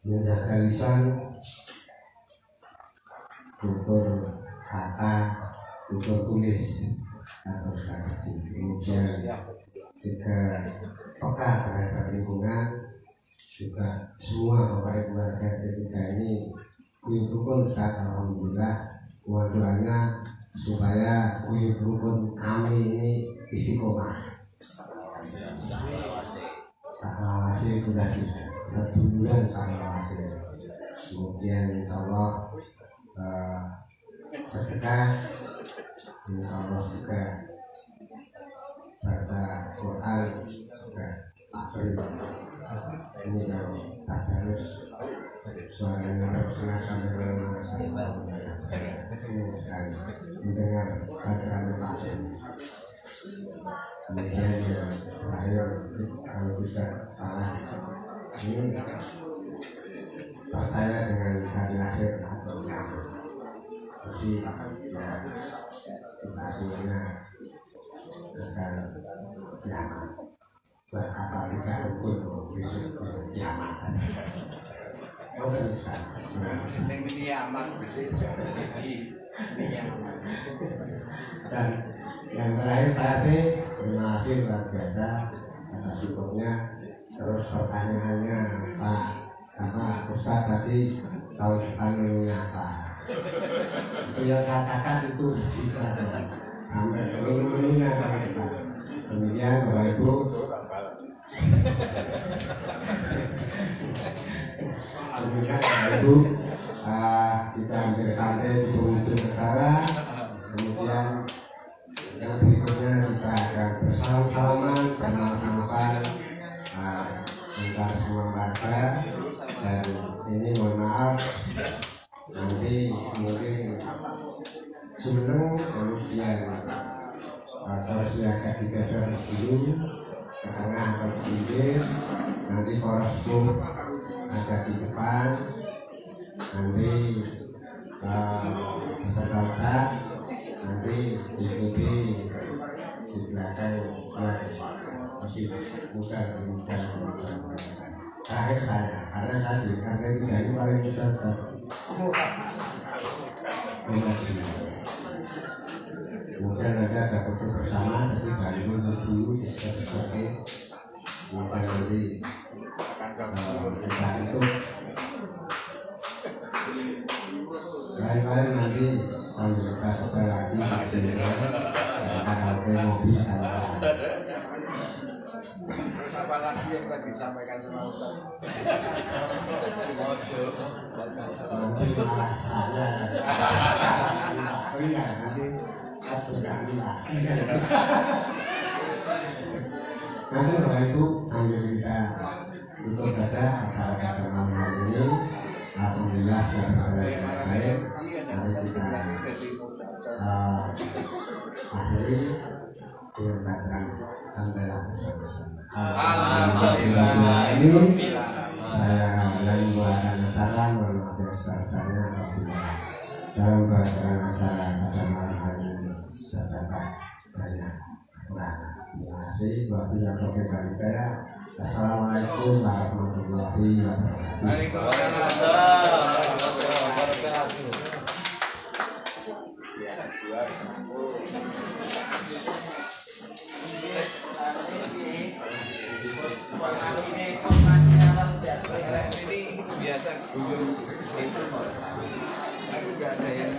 Menjaga lisan, tutur kata, tutur tulis atau kata kemudian juga peka terhadap lingkungan, juga semua Bapak Ibu warga ketiga ini kuyup rukun saat alhamdulillah. Mohon doanya supaya kuyup rukun kami ini istiqomah. Saklawase sudah tidak sebulan saklawase. Kemudian insya Allah sedekah, insya Allah juga baca Quran juga takbir. Ini yang tadarus suaranya terkenal dengan mendengar bacaan takbir. Kemudian yang terakhir kalau tidak salah ini percaya dengan hari akhir atau kiamat. Jadi ya kita semuanya akan kiamat. Berkata tidak rukun besok kiamat. Oh bisa. Yang kiamat dan yang terakhir tadi terima kasih luar biasa atas syukurnya. Terus pertanyaannya Pak, apa Ustaz tadi tahun depan ini apa? Itu yang katakan itu bisa sampai seluruhnya tahun depan. Kemudian Bapak Ibu kemudian Bapak Ibu kita hampir sampai di penghujung acara. Kemudian yang berikutnya kita akan bersalaman-salaman, bermaaf-maafan antar semua warga, dan ini mohon maaf nanti mungkin seneng kemudian kursi agak digeser dulu ke tengah atau ke pinggir, nanti poros bum ada di depan, nanti peserta letak nanti diikuti di belakang masih muda. Terakhir saya, karena saya di karena ini paling muda. Kemudian ada foto bersama, jadi dari dulu seperti mungkin nanti kita itu lain-lain nanti sambil kita setel lagi karaoke mobil sama apa lagi yang tadi disampaikan sama Ustaz? nanti malah saya nanti berganti lagi. Nanti setelah itu sambil kita tutup saja acara pada malam hari ini. Alhamdulillah sudah berjalan dengan baik. Mari kita akhiri dengan bacaan hamdalah bersama-sama. Alhamdulillah ini saya dan buatan acara mengambil sebesarnya alhamdulillah dalam bacaan acara pada malam hari ini terdapat banyak kekurangan. Terima kasih. Assalamualaikum warahmatullahi wabarakatuh. Waalaikumsalam warahmatullahi wabarakatuh. Biasa gugur itu aku nggak ada yang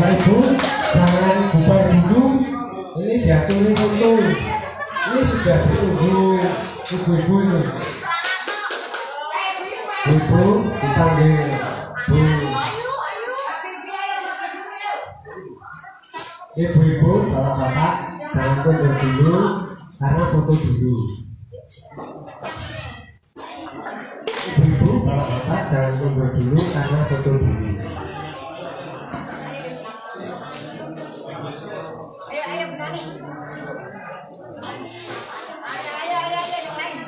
Bapak Ibu jangan bubar dulu, ini diaturin foto, ini sudah diunduh ibu-ibu ini. Ibu dipanggil Bu. Ibu-ibu, bapak-bapak jangan mundur dulu karena foto dulu. Ibu-ibu, bapak-bapak jangan mundur dulu karena foto dulu. Ayo berani. Ayo yang lain.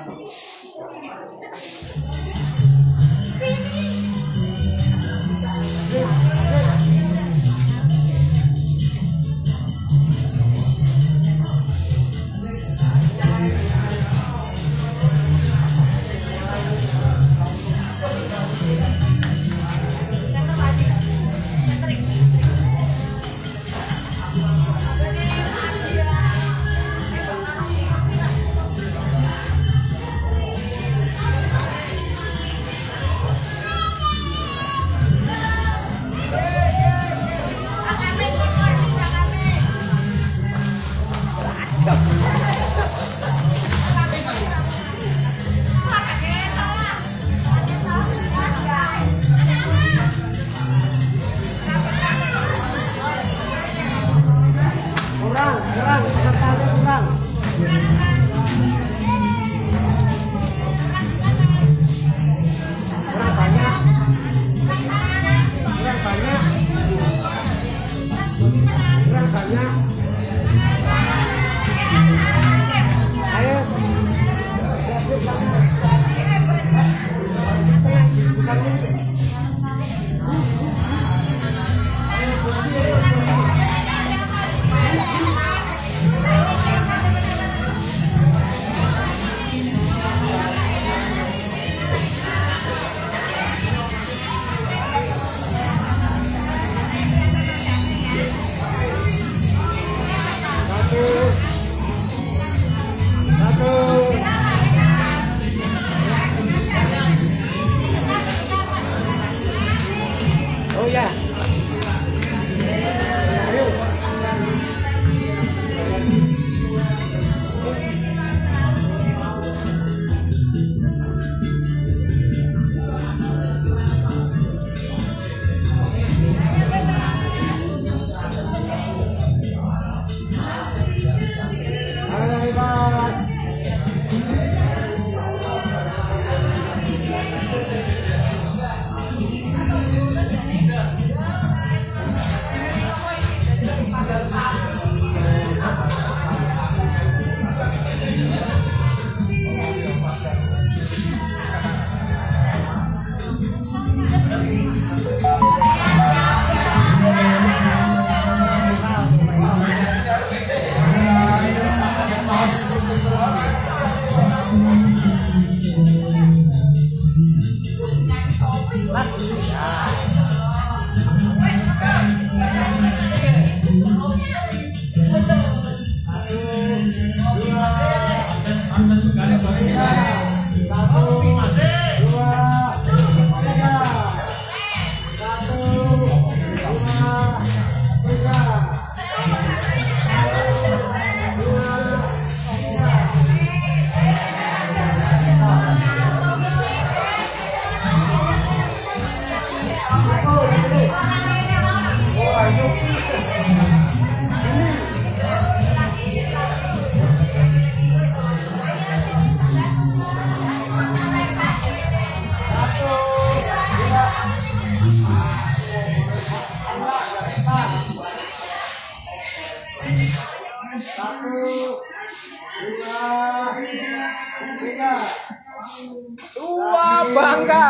Tua bangga.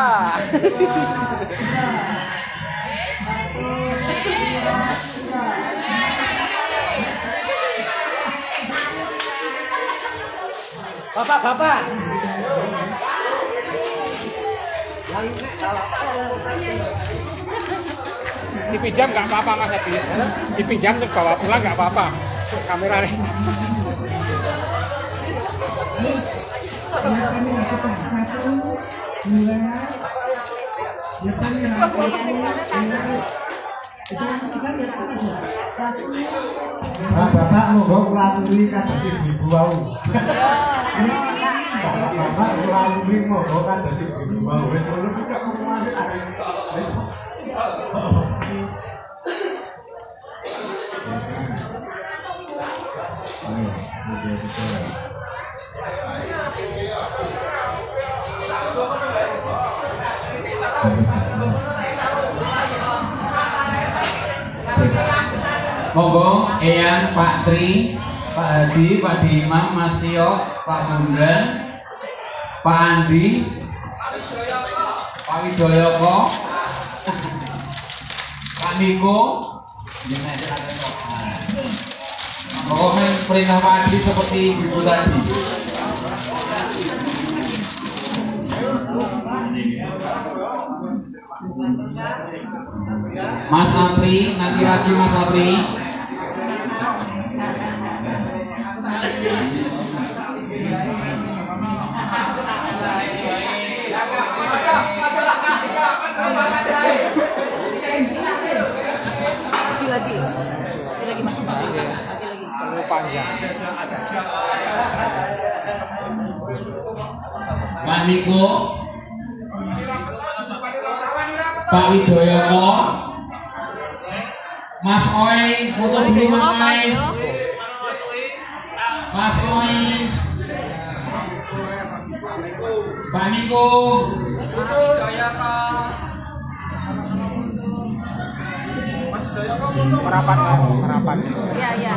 Bapak-bapak. Dipinjam nggak apa-apa Mas Hadi. Dipinjam terus bawa pulang nggak apa-apa. Kamera nih. Bapak monggo nglaturi kados ibu wau. Bapak nglaturi monggo kados ibu wau. Wis ngono kuwi kok ngomongane arek. Monggo Eyang, Pak Tri, Pak Haji, Pak Imam, Mas Tio, Pak Bundan, Pak Andi, Pak Widoyoko, Pak Niko. Pokoknya perintah Pak Adi seperti ibu tadi. Mas Apri, nanti lagi Mas Apri. Lagi masuk lagi. Terlalu panjang. Pak Niko, Pak Widoyoko, Mas Oi, foto dulu Mas Oi. Mas Oi, Pak Niko, Merapat, merapat. Iya, iya.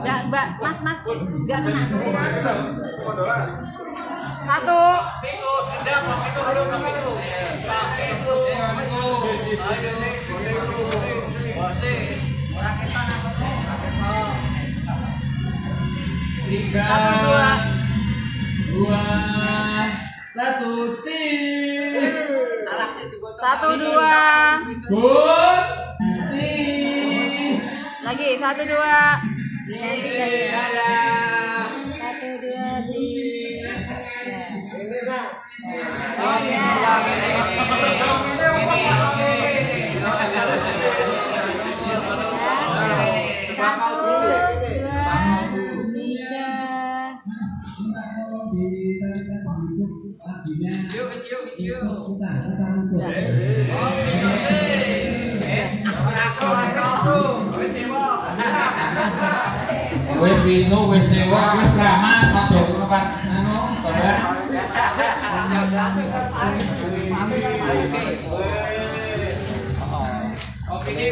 Enggak, Mbak, Mas, enggak kena. Satu. Tiga, dua, satu, cheers. Satu, dua. Good. Lagi, satu, dua. Nanti dari satu, dua, tiga. Oh ya. Satu, dua, tiga. Wes Wisnu, wes Dewa, wes Kramas, Pak Joko kapan anu, sabar. Kopi